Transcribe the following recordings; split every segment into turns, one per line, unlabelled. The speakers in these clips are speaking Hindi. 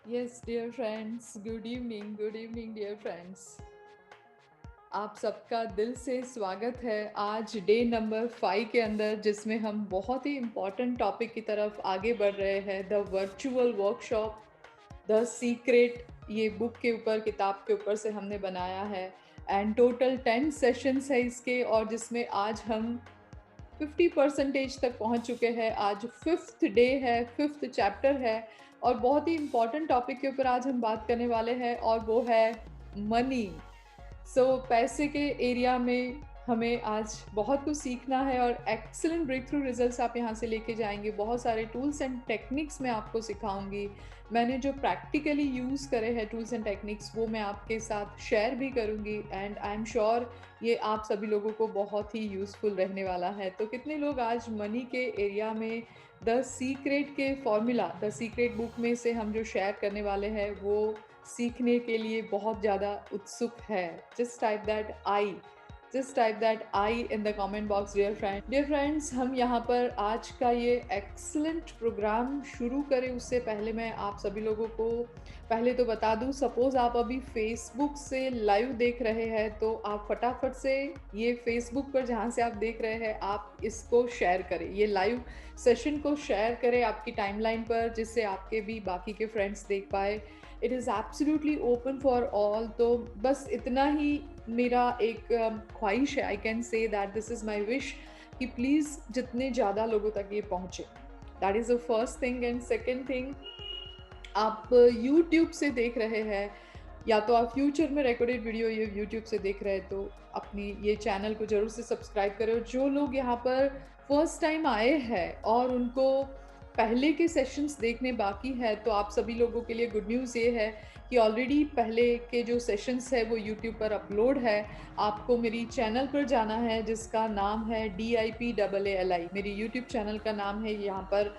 Yes, dear friends, good evening, dear friends. आप सबका दिल से स्वागत है आज डे नंबर 5 के अंदर, जिसमें हम बहुत ही इम्पोर्टेंट टॉपिक की तरफ आगे बढ़ रहे हैं, the virtual workshop, the secret. ये बुक के ऊपर, किताब के ऊपर से हमने बनाया है एंड टोटल 10 सेशंस है इसके, और जिसमें आज हम 50% तक पहुंच चुके हैं। आज फिफ्थ डे है, फिफ्थ चैप्टर है, और बहुत ही इम्पोर्टेंट टॉपिक के ऊपर आज हम बात करने वाले हैं, और वो है मनी। पैसे के एरिया में हमें आज बहुत कुछ सीखना है, और एक्सीलेंट ब्रेक थ्रू रिजल्ट्स आप यहाँ से लेके जाएंगे। बहुत सारे टूल्स एंड टेक्निक्स मैं आपको सिखाऊंगी। मैंने जो प्रैक्टिकली यूज़ करे हैं टूल्स एंड टेक्निक्स, वो मैं आपके साथ शेयर भी करूँगी, एंड आई एम श्योर ये आप सभी लोगों को बहुत ही यूज़फुल रहने वाला है। तो कितने लोग आज मनी के एरिया में द सीक्रेट के फॉर्मूला, द सीक्रेट बुक में से हम जो शेयर करने वाले हैं, वो सीखने के लिए बहुत ज़्यादा उत्सुक है? Just type that I in the comment box, dear friends. हम यहाँ पर आज का ये एक्सलेंट प्रोग्राम शुरू करें उससे पहले मैं आप सभी लोगों को पहले तो बता दूं, सपोज आप अभी फेसबुक से लाइव देख रहे हैं, तो आप फटाफट से ये फेसबुक पर जहाँ से आप देख रहे हैं, आप इसको शेयर करें, ये लाइव सेशन को शेयर करें आपकी टाइमलाइन पर, जिससे आपके भी बाकी के फ्रेंड्स देख पाए। It is absolutely open for all. तो बस इतना ही मेरा एक ख्वाहिश है, I can say that this is my wish, कि प्लीज़ जितने ज़्यादा लोगों तक ये पहुँचे। That is the first thing. And second thing, आप यूट्यूब से देख रहे हैं, या तो आप फ्यूचर में रिकॉर्डेड वीडियो ये यूट्यूब से देख रहे हैं, तो अपनी ये चैनल को ज़रूर से सब्सक्राइब करें। और जो लोग यहाँ पर फर्स्ट टाइम आए हैं और उनको पहले के सेशंस देखने बाकी है, तो आप सभी लोगों के लिए गुड न्यूज़ ये है कि ऑलरेडी पहले के जो सेशंस है वो यूट्यूब पर अपलोड है। आपको मेरी चैनल पर जाना है, जिसका नाम है DIPAALI। मेरी यूट्यूब चैनल का नाम है। यहाँ पर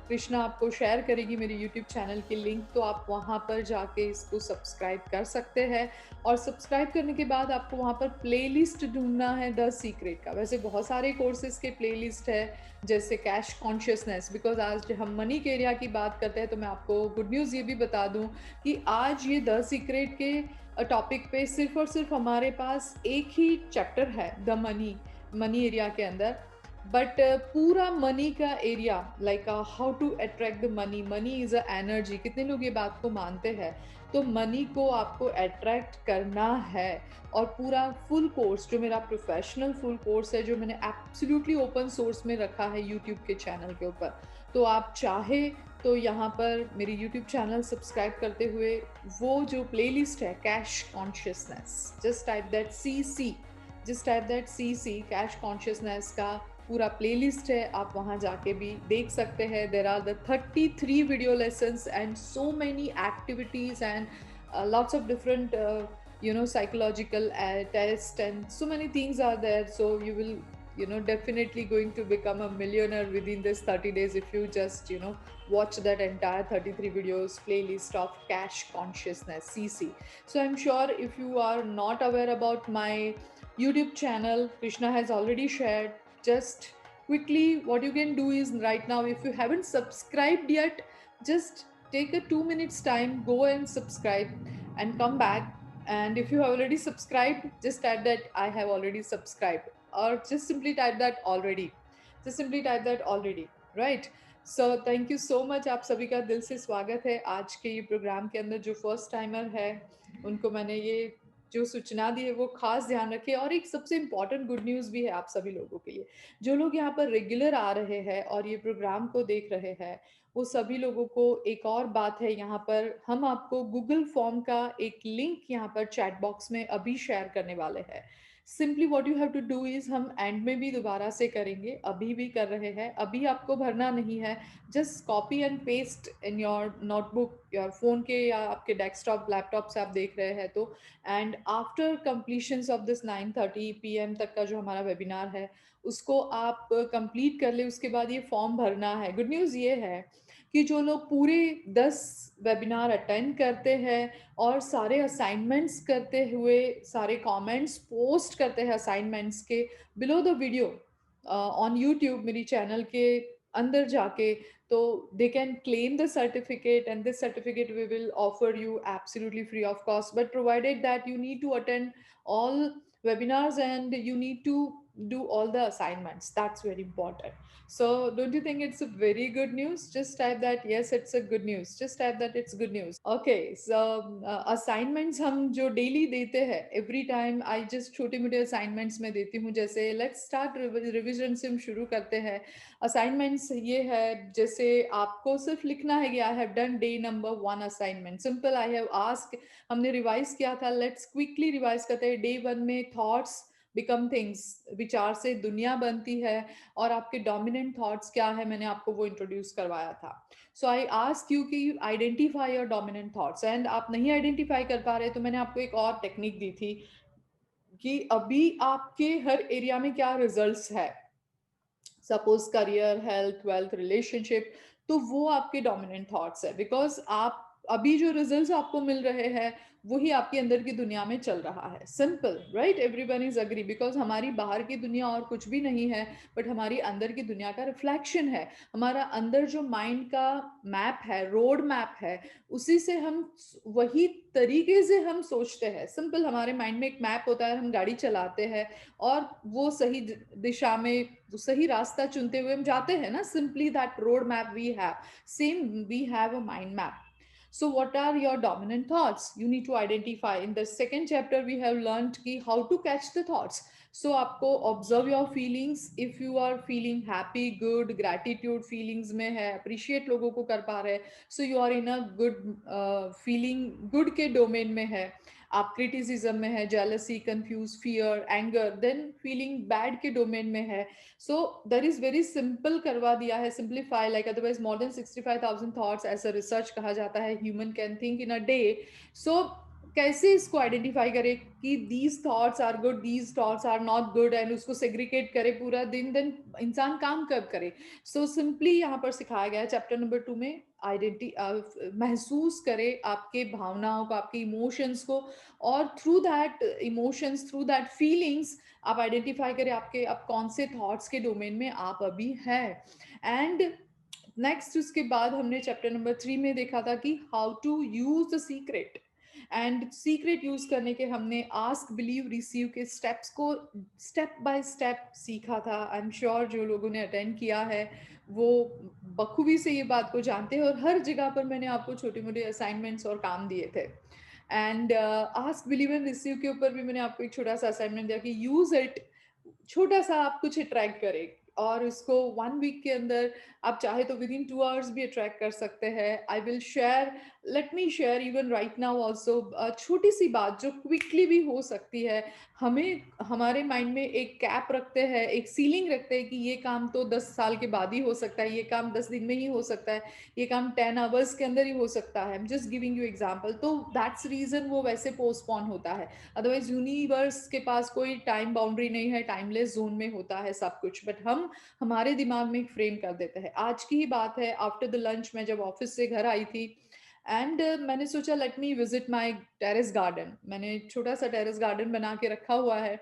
कृष्णा आपको शेयर करेगी मेरी यूट्यूब चैनल की लिंक, तो आप वहाँ पर जाके इसको सब्सक्राइब कर सकते हैं। और सब्सक्राइब करने के बाद आपको वहाँ पर प्लेलिस्ट ढूंढना है द सीक्रेट का। वैसे बहुत सारे कोर्सेज के प्लेलिस्ट है, जैसे कैश कॉन्शियसनेस। बिकॉज आज हम मनी के एरिया की बात करते हैं, तो मैं आपको गुड न्यूज़ ये भी बता दूं कि आज ये द सीक्रेट के टॉपिक पे सिर्फ और सिर्फ हमारे पास एक ही चैप्टर है, द मनी एरिया के अंदर। बट पूरा मनी का area, like how to attract the money, money is a energy, कितने लोग ये बात को मानते हैं? तो मनी को आपको अट्रैक्ट करना है। और पूरा फुल कोर्स, जो मेरा प्रोफेशनल फुल कोर्स है, जो मैंने एब्सोल्युटली ओपन सोर्स में रखा है यूट्यूब के चैनल के ऊपर, तो आप चाहे तो यहाँ पर मेरी यूट्यूब चैनल सब्सक्राइब करते हुए वो जो प्लेलिस्ट है cash consciousness, just type that C cash consciousness का पूरा प्लेलिस्ट है, आप वहाँ जाके भी देख सकते हैं। There are the 33 video lessons and so many activities and lots of different psychological tests, and so many things are there. So you will definitely going to become a millionaire within this 30 days if you just watch that entire 33 videos playlist of cash consciousness, CC. So I'm sure if you are not aware about my YouTube channel, Krishna has already shared. Just quickly, what you can do is right now, if you haven't subscribed yet, just take a 2 minutes time, go and subscribe, and come back. And if you have already subscribed, just type that I have already subscribed, or just simply type that already. Just simply type that already, right? So thank you so much, आप सभी का दिल से स्वागत है आज के ये प्रोग्राम के अंदर। जो फर्स्ट टाइमर है, उनको मैंने ये जो सूचना दी है वो खास ध्यान रखें। और एक सबसे इम्पॉर्टेंट गुड न्यूज़ भी है आप सभी लोगों के लिए, जो लोग यहाँ पर रेगुलर आ रहे हैं और ये प्रोग्राम को देख रहे हैं, वो सभी लोगों को एक और बात है, यहाँ पर हम आपको गूगल फॉर्म का एक लिंक यहाँ पर चैट बॉक्स में अभी शेयर करने वाले हैं। Simply what you have to do is, हम एंड में भी दोबारा से करेंगे, अभी भी कर रहे हैं, अभी आपको भरना नहीं है। Just copy and paste in your notebook, your phone के या आपके डेस्कटॉप लैपटॉप से आप देख रहे हैं तो। And after completion of this 9:30 PM तक का जो हमारा वेबिनार है, उसको आप कंप्लीट कर ले। उसके बाद ये फॉर्म भरना है। गुड न्यूज़ ये है कि जो लोग पूरे 10 वेबिनार अटेंड करते हैं और सारे असाइनमेंट्स करते हुए, सारे कमेंट्स पोस्ट करते हैं असाइनमेंट्स के below the video on YouTube, मेरी चैनल के अंदर जाके, तो they can claim the certificate, and this certificate we will offer you absolutely free of cost, but provided that you need to attend all webinars and you need to do all the assignments. That's very important. So don't you think it's a very good news? Just type that yes, it's a good news. Just type that it's good news. Okay, so assignments हम जो daily देते हैं, every time I just छोटे मोटे assignments में देती हूँ, जैसे let's start revision से हम शुरू करते हैं. Assignments ये है, जैसे आपको सिर्फ लिखना है कि I have done day number 1 assignment. Simple, I have asked, हमने रिवाइज किया था. लेट्स क्विकली रिवाइज करते हैं. डे 1 में थॉट्स बिकम थिंग्स, विचार से दुनिया बनती है, और आपके डोमिनेंट थॉट्स क्या है, मैंने आपको वो इंट्रोड्यूस करवाया था. सो आई आस्क यू कि identify your dominant thoughts, and आप नहीं आइडेंटिफाई कर पा रहे तो मैंने आपको एक और टेक्निक दी थी कि अभी आपके हर एरिया में क्या रिजल्ट्स है. Suppose career, health, wealth, relationship, तो वो आपके डोमिनेंट थॉट्स है, बिकॉज आप अभी जो रिजल्ट्स आपको मिल रहे हैं वही आपके अंदर की दुनिया में चल रहा है. Simple, right? Everyone is agree, because हमारी बाहर की दुनिया और कुछ भी नहीं है, बट हमारी अंदर की दुनिया का रिफ्लेक्शन है. हमारा अंदर जो माइंड का मैप है, रोड मैप है, उसी से हम वही तरीके से हम सोचते हैं. सिंपल, हमारे माइंड में एक मैप होता है, हम गाड़ी चलाते हैं और वो सही दिशा में, सही रास्ता चुनते हुए हम जाते हैं ना. Simply that road map we have, same we have a mind map. So what are your dominant thoughts? You need to identify. In the second chapter we have learned ki how to catch the thoughts. So आपको observe your feelings. If you are feeling happy, good, gratitude feelings में है, appreciate लोगों को कर पा रहे, so you are in a good feeling, good के domain में है. आप क्रिटिसिज्म में है, jealousy, confuse, fear, anger, then feeling bad के डोमेन में है. So that is very simple करवा दिया है, simplify, like otherwise more than 65,000 thoughts ऐसा रिसर्च कहा जाता है human can think in a day. So कैसे इसको आइडेंटिफाई करें कि these thoughts are good, these thoughts are not good, and उसको सेग्रीगेट करे पूरा दिन, देन इंसान काम कब करे. सो सिंपली यहाँ पर सिखाया गया है चैप्टर नंबर 2 में, महसूस करे आपके भावनाओं को, आपके इमोशंस को, और through that emotions, through that feelings आप आइडेंटिफाई करें आपके अब कौन से थॉट्स के डोमेन में आप अभी हैं. एंड नेक्स्ट उसके बाद हमने चैप्टर नंबर 3 में देखा था कि how to use the secret, and secret use करने के हमने आस्क, बिलीव, रिसीव के स्टेप्स को स्टेप बाय स्टेप सीखा था. आई एम श्योर जो लोगों ने अटेंड किया है वो बखूबी से ये बात को जानते हैं, और हर जगह पर मैंने आपको छोटे मोटे असाइनमेंट्स और काम दिए थे. And ask, believe and receive के ऊपर भी मैंने आपको एक छोटा सा असाइनमेंट दिया कि यूज इट. छोटा सा आप कुछ अट्रैक्ट करें, और इसको 1 वीक के अंदर आप चाहे तो विद इन 2 आवर्स भी अट्रैक्ट कर सकते हैं. I will share, let me share even right now also, छोटी सी बात जो क्विकली भी हो सकती है. हमें हमारे माइंड में एक कैप रखते हैं, एक सीलिंग रखते हैं कि ये काम तो 10 साल के बाद ही हो सकता है, ये काम 10 दिन में ही हो सकता है, ये काम 10 आवर्स के अंदर ही हो सकता है. आई am just giving you example. तो दैट्स रीजन वो वैसे पोस्टपोन होता है. अदरवाइज यूनिवर्स के पास कोई टाइम बाउंड्री नहीं है, टाइमलेस जोन में होता है सब कुछ, बट हम हमारे दिमाग में एक फ्रेम कर देते हैं. आज की ही बात है, आफ्टर द लंच मैं जब ऑफिस से घर आई थी, एंड मैंने सोचा let me visit my terrace garden. मैंने छोटा सा टेरेस गार्डन बना के रखा हुआ है.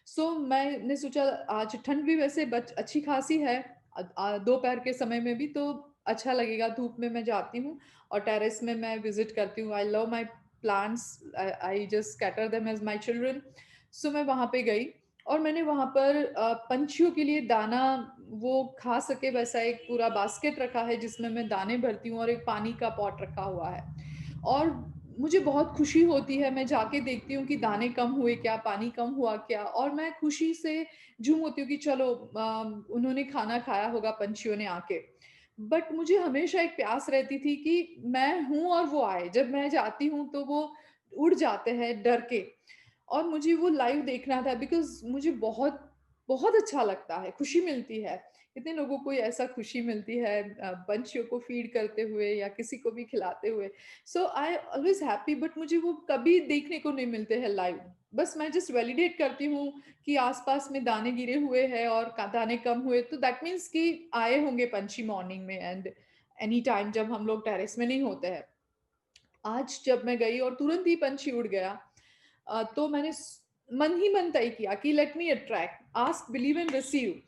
सो मैंने सोचा आज ठंड भी वैसे अच्छी खासी है, दोपहर के समय में भी तो अच्छा लगेगा, धूप में मैं जाती हूँ और टेरेस में मैं विजिट करती हूँ. I love my plants, I just scatter them as my children. So मैं वहाँ पे गई और मैंने वहाँ पर पंछियों के लिए दाना वो खा सके वैसा एक पूरा बास्केट रखा है जिसमें मैं दाने भरती हूँ, और एक पानी का पॉट रखा हुआ है. और मुझे बहुत खुशी होती है, मैं जाके देखती हूँ कि दाने कम हुए क्या, पानी कम हुआ क्या, और मैं खुशी से झूम होती हूँ कि चलो उन्होंने खाना खाया होगा पंछियों ने आके. बट मुझे हमेशा एक प्यास रहती थी कि मैं हूँ और वो आए. जब मैं जाती हूँ तो वो उड़ जाते हैं डर के, और मुझे वो लाइव देखना था, बिकॉज मुझे बहुत बहुत अच्छा लगता है, खुशी मिलती है. कितने लोगों को ऐसा खुशी मिलती है पंछियों को फीड करते हुए या किसी को भी खिलाते हुए. सो आई ऑलवेज हैप्पी, बट मुझे वो कभी देखने को नहीं मिलते हैं लाइव. बस मैं जस्ट वैलिडेट करती हूँ कि आसपास में दाने गिरे हुए हैं और दाने कम हुए, तो दैट मीन्स कि आए होंगे पंछी मॉर्निंग में, एंड एनी टाइम जब हम लोग टेरेस में नहीं होते हैं. आज जब मैं गई और तुरंत ही पंछी उड़ गया, तो मैंने मन ही मन तय किया कि late me attract, ask, believe and receive.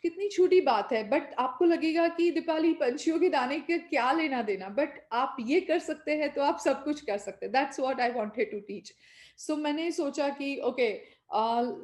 कितनी छोटी बात है, बट आपको लगेगा कि दीपाली पंछियों के दाने का क्या लेना देना, बट आप ये कर सकते हैं तो आप सब कुछ कर सकते हैं। That's what I wanted to teach. So मैंने सोचा कि okay,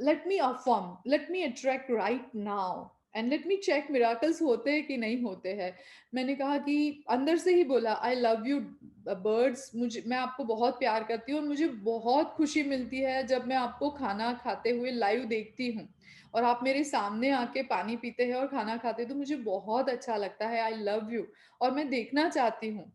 let me affirm, let me attract right now and let me check miracles होते हैं कि नहीं होते हैं। मैंने कहा कि अंदर से ही बोला आई लव यू बर्ड्स, मुझे, मैं आपको बहुत प्यार करती हूँ और मुझे बहुत खुशी मिलती है जब मैं आपको खाना खाते हुए लाइव देखती हूँ और आप मेरे सामने आके पानी पीते हैं और खाना खाते हैं, तो मुझे बहुत अच्छा लगता है। आई लव यू और मैं देखना चाहती हूँ।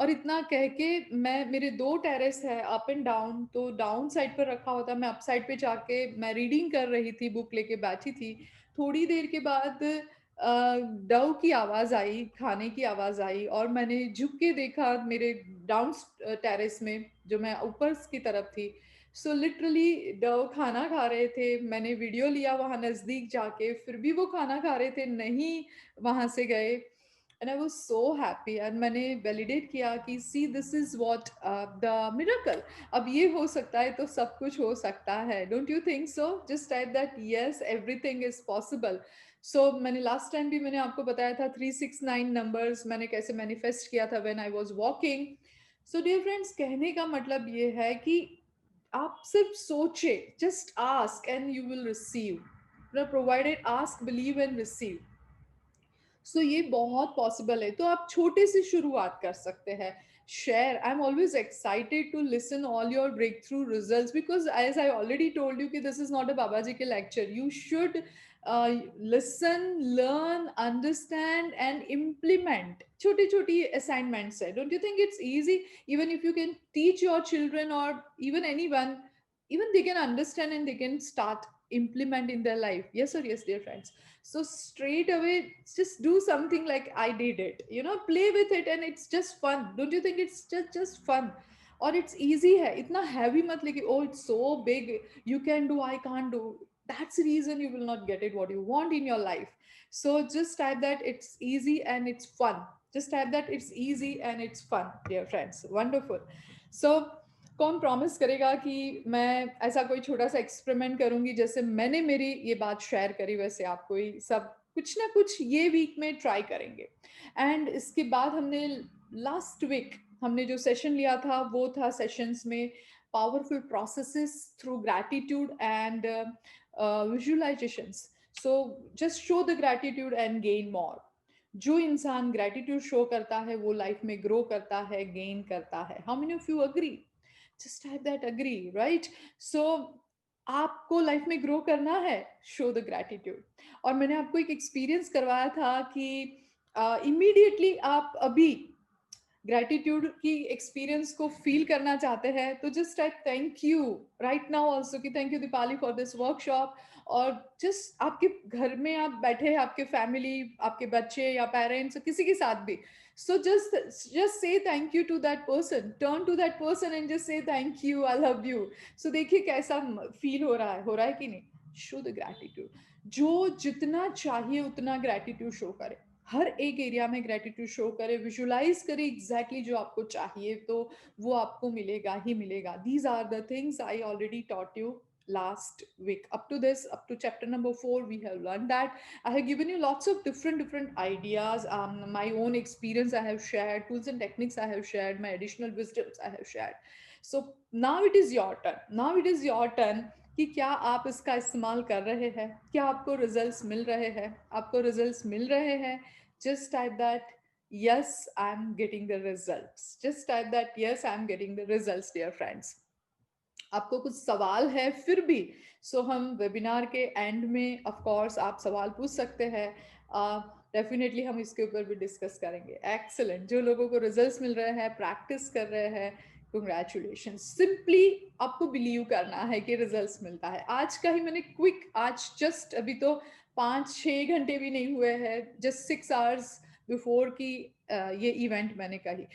और इतना कह के मैं, मेरे 2 टेरेस है अप एंड डाउन, तो डाउन साइड पर रखा हुआ था, मैं अप साइड पे जाके मैं रीडिंग कर रही थी, बुक लेके बैठी थी। थोड़ी देर के बाद डव की आवाज़ आई, खाने की आवाज़ आई और मैंने झुक के देखा मेरे डाउन टेरेस में, जो मैं ऊपर की तरफ थी। सो लिटरली डव खाना खा रहे थे। मैंने वीडियो लिया वहाँ नज़दीक जाके, फिर भी वो खाना खा रहे थे, नहीं वहाँ से गए। And I was so happy and मैंने वैलिडेट किया कि see this is what the miracle. अब ये हो सकता है तो सब कुछ हो सकता है। Don't you think so? Just type that yes, everything is possible. So मैंने लास्ट टाइम भी मैंने आपको बताया था 369 नंबर्स मैंने कैसे मैनिफेस्ट किया था when I was walking. So dear friends, कहने का मतलब ये है कि आप सिर्फ सोचे, just ask and you will receive, provided ask believe and receive. So ये बहुत पॉसिबल है, तो आप छोटे से शुरुआत कर सकते हैं। Share, I am always excited to listen all your breakthrough result, because as I already told you कि दिस इज नॉट अ बाबा जी के लेक्चर। You should listen, learn, understand and implement. छोटी छोटी असाइनमेंट्स है, don't you think it's easy? Even if you can teach your children और even any one, even they can understand and they can start implement in their life. Yes or yes, dear friends? So straight away, just do something like I did it, you know, play with it and it's just fun. Don't you think it's just fun? Or it's easy hai, itna heavy mat leke, oh it's so big, you can do, I can't do. That's the reason you will not get it what you want in your life. So just type that it's easy and it's fun. Just type that it's easy and it's fun, dear friends. Wonderful. So कौन प्रॉमिस करेगा कि मैं ऐसा कोई छोटा सा एक्सपेरिमेंट करूंगी, जैसे मैंने मेरी ये बात शेयर करी वैसे आपको ही सब कुछ ना कुछ ये वीक में ट्राई करेंगे। एंड इसके बाद हमने लास्ट वीक हमने जो सेशन लिया था वो था सेशंस में powerful processes through gratitude and visualisations. So just show the gratitude and gain more. जो इंसान ग्रैटिट्यूड शो करता है वो लाइफ में ग्रो करता है, गेन करता है। How many of you agree? just type that agree, right? So आपको लाइफ में ग्रो करना है, शो द ग्रैटिट्यूड। और मैंने आपको एक एक्सपीरियंस करवाया था कि इमीडिएटली आप अभी ग्रैटिट्यूड की एक्सपीरियंस को फील करना चाहते हैं तो just type thank you right now also, कि thank you Deepali for this workshop. और जस्ट आपके घर में आप बैठे हैं, आपके फैमिली, आपके बच्चे या पेरेंट्स, किसी के साथ भी, so just say thank you to that person, turn to that person and just say thank you, I love you. So देखिए कैसा फील हो रहा है कि नहीं? Show the gratitude. जो जितना चाहिए उतना ग्रैटिट्यूड शो करे, हर एक एरिया में ग्रैटिट्यूड शो करे, विजुलाइज करे एग्जैक्टली जो आपको चाहिए, तो वो आपको मिलेगा ही मिलेगा। These are the things I already taught you last week. Up to this, up to chapter number 4, we have learned that. I have given you lots of different ideas, my own experience I have shared, tools and techniques I have shared, my additional wisdoms I have shared. So now it is your turn. Now it is your turn कि क्या आप इसका इस्तेमाल कर रहे हैं, क्या आपको रिजल्ट्स मिल रहे हैं? आपको रिजल्ट्स मिल रहे हैं? Just type that yes, I'm getting the results. Just type that yes, I'm getting the results, dear friends. आपको कुछ सवाल है फिर भी, सो हम वेबिनार के एंड में ऑफ कोर्स आप सवाल पूछ सकते हैं। डेफिनेटली हम इसके ऊपर भी डिस्कस करेंगे। एक्सेलेंट। जो लोगों को रिजल्ट्स मिल रहे हैं, प्रैक्टिस कर रहे हैं, कंग्रेचुलेशन। सिंपली आपको बिलीव करना है कि रिजल्ट्स मिलता है। आज का ही मैंने क्विक, आज जस्ट अभी तो 5-6 घंटे भी नहीं हुए हैं, जस्ट 6 आवर्स बिफोर की ये इवेंट मैंने कही।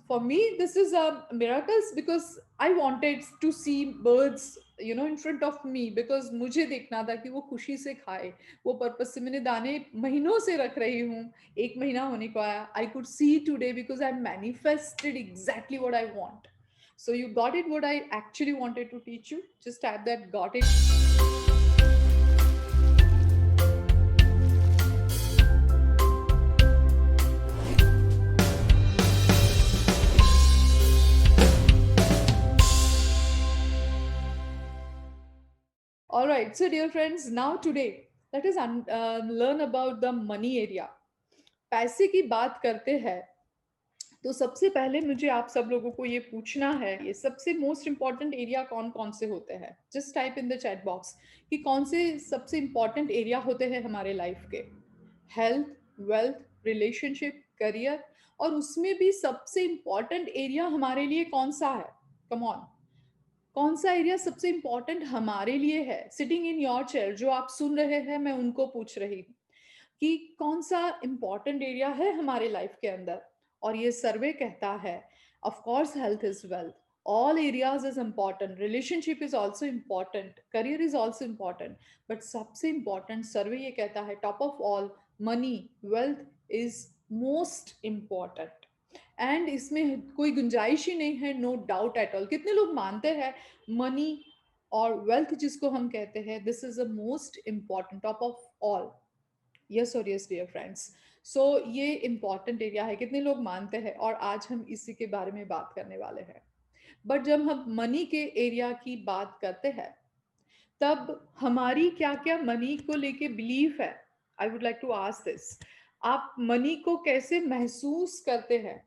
For me this is a miracles because I wanted to see birds, you know, in front of me, because मुझे देखना था कि वो खुशी से खाए। वो पर्पस से मैंने दाने महीनों से रख रही हूँ, 1 महीना होने को आया। I could see today because I manifested exactly what I want. So you got it what I actually wanted to teach you? Just type that got it. right, so dear friends, now today let us learn about the money area. पैसे की बात करते हैं तो सबसे पहले मुझे आप सब लोगों को ये पूछना है, ये सबसे मोस्ट इंपॉर्टेंट एरिया कौन कौन से होते हैं? Just type in the chat box कि कौन से सबसे इंपॉर्टेंट एरिया होते हैं हमारे लाइफ के। हेल्थ, वेल्थ, रिलेशनशिप, करियर, और उसमें भी सबसे इंपॉर्टेंट एरिया हमारे लिए कौन सा है? कम ऑन, कौन सा एरिया सबसे इंपॉर्टेंट हमारे लिए है? सिटिंग इन योर चेयर जो आप सुन रहे हैं, मैं उनको पूछ रही हूँ कि कौन सा इंपॉर्टेंट एरिया है हमारे लाइफ के अंदर। और ये सर्वे कहता है, of course health is wealth, all areas is important, relationship is also important, career is also important, but सबसे इंपॉर्टेंट सर्वे ये कहता है top of all money, wealth is most important. And इसमें कोई गुंजाइश ही नहीं है, नो डाउट एट ऑल। कितने लोग मानते हैं मनी और वेल्थ जिसको हम कहते हैं, this is the most important, top of all? Yes और यस डियर फ्रेंड्स। सो ये इंपॉर्टेंट एरिया है, कितने लोग मानते हैं, और आज हम इसी के बारे में बात करने वाले हैं। बट जब हम मनी के एरिया की बात करते हैं, तब हमारी क्या क्या मनी को लेके बिलीफ है? I would like to ask this. आप मनी को कैसे महसूस करते हैं?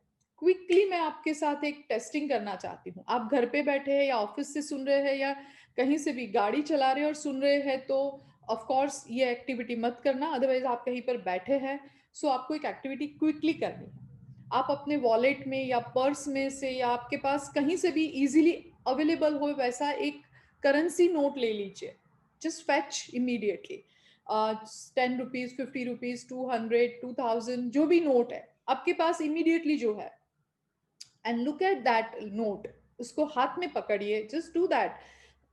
क्विकली मैं आपके साथ एक टेस्टिंग करना चाहती हूँ। आप घर पे बैठे हैं या ऑफिस से सुन रहे हैं या कहीं से भी गाड़ी चला रहे हैं और सुन रहे हैं, तो ऑफ कोर्स ये एक्टिविटी मत करना, अदरवाइज आप कहीं पर बैठे हैं। सो आपको एक एक्टिविटी क्विकली करनी है। आप अपने वॉलेट में या पर्स में से या आपके पास कहीं से भी इजीली अवेलेबल हो वैसा एक करेंसी नोट ले लीजिए। Just fetch immediately 10 rupees, 50 rupees, 200, 2000, जो भी नोट है आपके पास इमीडिएटली जो है, and look at that note. उसको हाथ में पकड़िए, जस्ट डू दैट।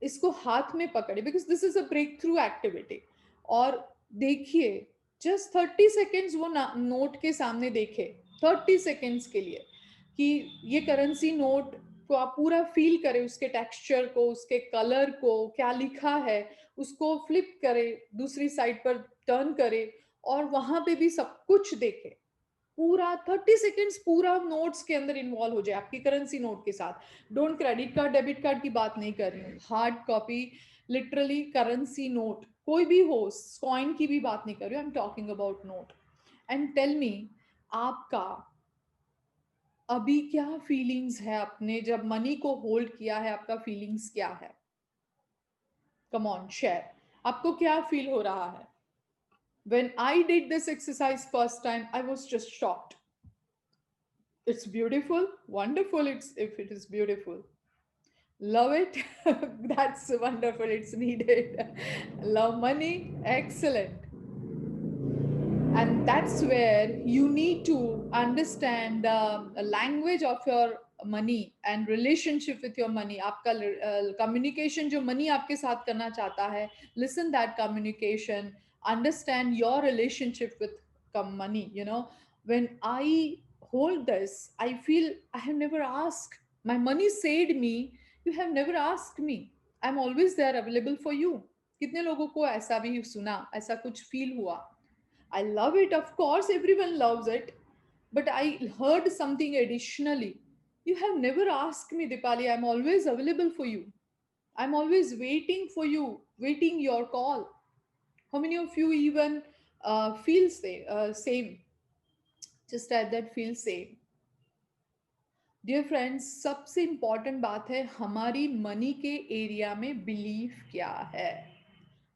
इसको हाथ में पकड़िए because this is a breakthrough activity. और देखिए, जस्ट 30 सेकेंड्स वो नोट के सामने देखे, 30 सेकेंड्स के लिए, कि ये करेंसी नोट को आप पूरा फील करें, उसके टेक्सचर को, उसके कलर को, क्या लिखा है, उसको फ्लिप करे, दूसरी साइड पर टर्न करे, और वहां पे भी सब कुछ देखे। पूरा 30 सेकेंड्स पूरा नोट्स के अंदर इन्वॉल्व हो जाए आपकी करेंसी नोट के साथ। Don't credit card, debit card की बात नहीं कर रही हूँ, hard copy, literally currency note, कोई भी हो, कॉइन की भी बात नहीं कर रही हूँ, I am talking about note. And tell me, आपका अभी क्या फीलिंग्स है अपने जब मनी को होल्ड किया है? आपका फीलिंग्स क्या है? कम ऑन शेयर, आपको क्या फील हो रहा है? When I did this exercise first time, I was just shocked. It's beautiful, wonderful. It's if it is beautiful, love it. That's wonderful. It's needed. Love money, excellent. And that's where you need to understand the language of your money and relationship with your money. आपका communication जो money आपके साथ करना चाहता है, listen that communication, understand your relationship with money. You know, when I hold this, I feel I have never asked. My money said me, you have never asked me. I'm always there available for you. कितने लोगों को ऐसा भी सुना, ऐसा कुछ फील हुआ? I love it. Of course, everyone loves it. But I heard something additionally. You have never asked me, Dipali. I'm always available for you. I'm always waiting for you, waiting your call. How many of you even feel same? Just at that feel same. Dear friends, सबसे इंपॉर्टेंट बात है हमारी मनी के एरिया में बिलीफ क्या है।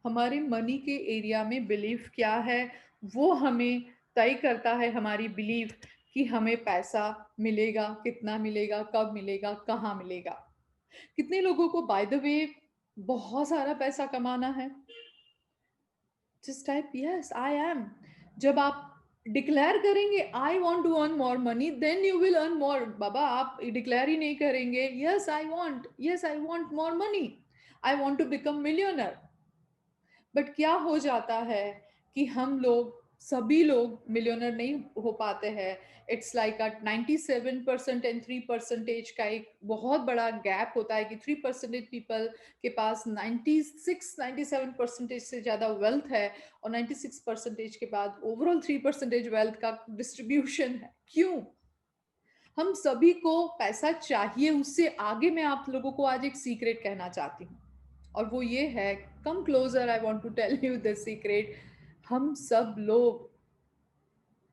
हमारे मनी के एरिया में बिलीफ क्या है, वो हमें तय करता है हमारी बिलीफ कि हमें पैसा मिलेगा, कितना मिलेगा, कब मिलेगा, कहाँ मिलेगा। कितने लोगों को बाय द वे बहुत सारा पैसा कमाना है? Just type yes I am. जब आप डिक्लेयर करेंगे I want to earn more money, then you will earn more. बाबा, आप डिक्लेयर ही नहीं करेंगे yes I want more money, I want to become millionaire. But क्या हो जाता है कि हम लोग, सभी लोग मिलियनर नहीं हो पाते हैं। इट्स लाइक 97% एंड 3% का एक बहुत बड़ा गैप होता है कि 3% पीपल के पास 96-97% से ज़्यादा वेल्थ है, और 96% के बाद ओवरऑल 3% वेल्थ का डिस्ट्रीब्यूशन है। क्यों? हम सभी को पैसा चाहिए, उससे आगे मैं आप लोगों को आज एक सीक्रेट कहना चाहती हूँ। और वो ये है, come closer, I want to tell you the secret, हम सब लोग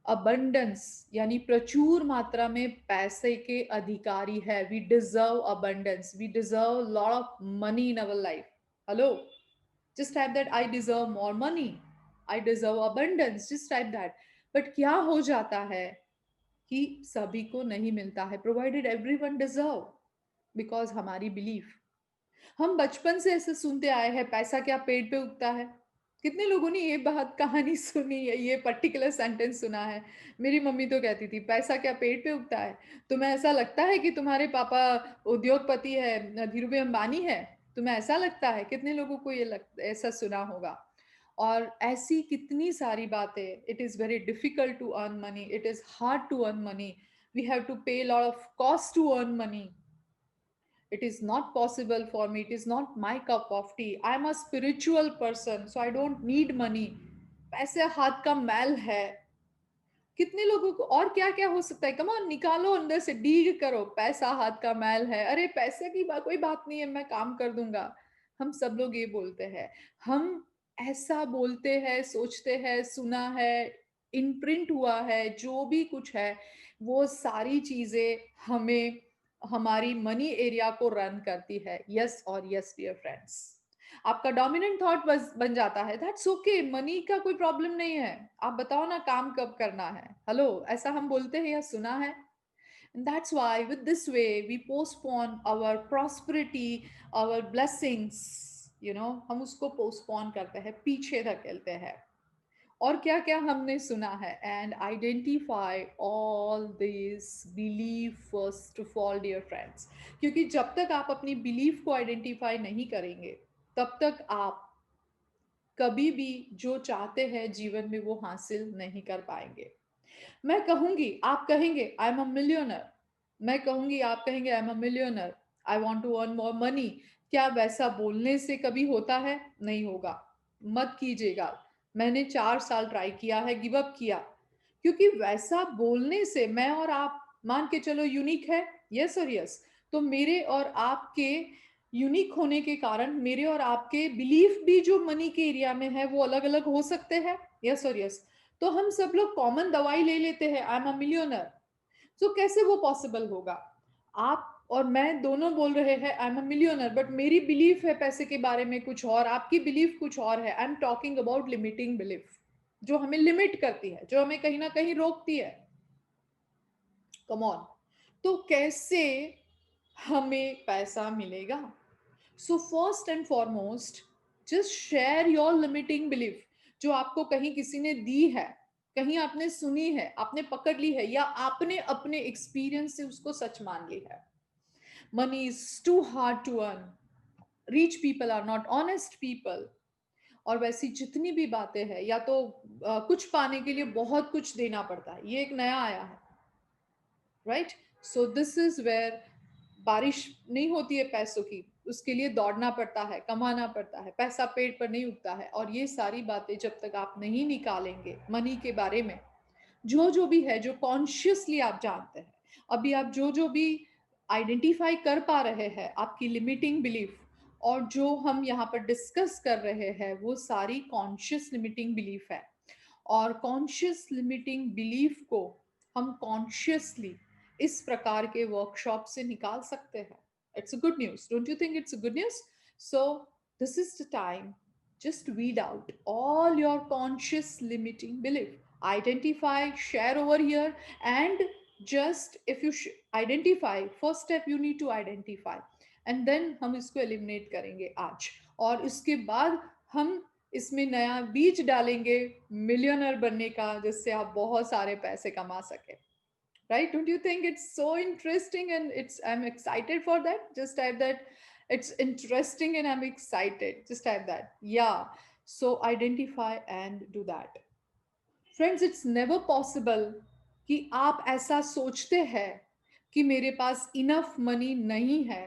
अबंडेंस यानी प्रचुर मात्रा में पैसे के अधिकारी है. We deserve abundance, we deserve lot of money in our life. Hello, just type that I deserve more money, I deserve abundance, just type that. but क्या हो जाता है कि सभी को नहीं मिलता है, provided everyone deserve, because हमारी belief, हम बचपन से ऐसे सुनते आए हैं, पैसा क्या पेड़ पे उगता है. कितने लोगों ने ये बात कहानी सुनी है, ये पर्टिकुलर सेंटेंस सुना है. मेरी मम्मी तो कहती थी, पैसा क्या पेड़ पे उगता है. तुम्हें ऐसा लगता है कि तुम्हारे पापा उद्योगपति है, धीरूभाई अंबानी है, तुम्हें ऐसा लगता है. कितने लोगों को ये ऐसा सुना होगा. और ऐसी कितनी सारी बातें. It is very difficult to earn money, it is hard to earn money, we have to pay lot of cost to earn money. it is not possible for me, it is not my cup of tea, I am a spiritual person, so I don't need money. पैसे हाथ का मैल है. कितने लोगों को और क्या क्या हो सकता है. कम ऑन, निकालो अंदर से, डीग करो, पैसा हाथ का मैल है, अरे पैसे की कोई बात नहीं है, मैं काम कर दूंगा. हम सब लोग ये बोलते हैं, हम ऐसा बोलते हैं, सोचते हैं, सुना है, इम्प्रिंट हुआ है, जो भी कुछ है, वो सारी चीजें हमें हमारी मनी एरिया को रन करती है. यस और यस डियर फ्रेंड्स, आपका डोमिनेंट थॉट बन जाता है, दैट्स ओके, मनी का कोई प्रॉब्लम नहीं है, आप बताओ ना काम कब करना है. हेलो, ऐसा हम बोलते हैं या सुना है. That's why with this way we postpone our prosperity, our blessings, हम उसको पोस्टपोन करते हैं, पीछे धकेलते हैं. और क्या क्या हमने सुना है. And identify all this belief first of all dear friends, क्योंकि जब तक आप अपनी बिलीफ को आइडेंटिफाई नहीं करेंगे, तब तक आप कभी भी जो चाहते हैं जीवन में वो हासिल नहीं कर पाएंगे. मैं कहूंगी, आप कहेंगे आई एम अ मिलियनर, मैं कहूंगी, आप कहेंगे I am a millionaire, I want to earn more money. क्या वैसा बोलने से कभी होता है? नहीं होगा. मत कीजिएगा. मैंने 4 साल ट्राई किया है, गिव अप किया, क्योंकि वैसा बोलने से, मैं और आप मान के चलो यूनिक है, यस और यस, तो मेरे और आपके यूनिक होने के कारण मेरे और आपके बिलीफ भी जो मनी के एरिया में है वो अलग अलग हो सकते हैं. यस और यस. तो हम सब लोग कॉमन दवाई ले लेते हैं, आई एम अ मिलियनर. तो कैसे वो पॉसिबल होगा. आप और मैं दोनों बोल रहे हैं आई एम अ मिलियनर, बट मेरी बिलीफ है पैसे के बारे में कुछ और, आपकी बिलीफ कुछ और है. आई am talking about limiting belief, जो हमें लिमिट करती है, जो हमें कहीं ना कहीं रोकती है. Come on. तो कैसे हमें पैसा मिलेगा. So first and foremost, just share your limiting belief, जो आपको कहीं किसी ने दी है, कहीं आपने सुनी है, आपने पकड़ ली है, या आपने अपने एक्सपीरियंस से उसको सच मान ली है. Money is too hard to earn, rich people are not honest people. और वैसी जितनी भी बातें हैं, या तो कुछ पाने के लिए बहुत कुछ देना पड़ता है, ये एक नया आया है, right. So this is where बारिश नहीं होती है पैसों की, उसके लिए दौड़ना पड़ता है, कमाना पड़ता है, पैसा पेड़ पर नहीं उगता है. और ये सारी बातें जब तक आप नहीं निकालेंगे मनी के बारे में, जो जो भी है, जो कॉन्शियसली आप जानते हैं, अभी आप जो जो भी आइडेंटिफाई कर पा रहे हैं आपकी लिमिटिंग बिलीफ, और जो हम यहाँ पर डिस्कस कर रहे हैं, वो सारी कॉन्शियस लिमिटिंग बिलीफ है. और कॉन्शियस लिमिटिंग बिलीफ को हम कॉन्शियसली इस प्रकार के वर्कशॉप से निकाल सकते हैं. It's a good news, don't you think it's a good news. So this is the time, just weed out all your conscious limiting belief, identify, share over here, and just if you identify, first step you need to identify, and then हम इसको eliminate करेंगे आज. और इसके बाद हम इसमें नया बीज डालेंगे मिलियनर बनने का, जिससे आप बहुत सारे पैसे कमा सके. Right, don't you think it's so interesting, and it's I'm excited for that. Just type that, it's interesting and I'm excited, just type that. Yeah, so identify and do that. Friends, it's never possible कि आप ऐसा सोचते हैं कि मेरे पास इनफ मनी नहीं है,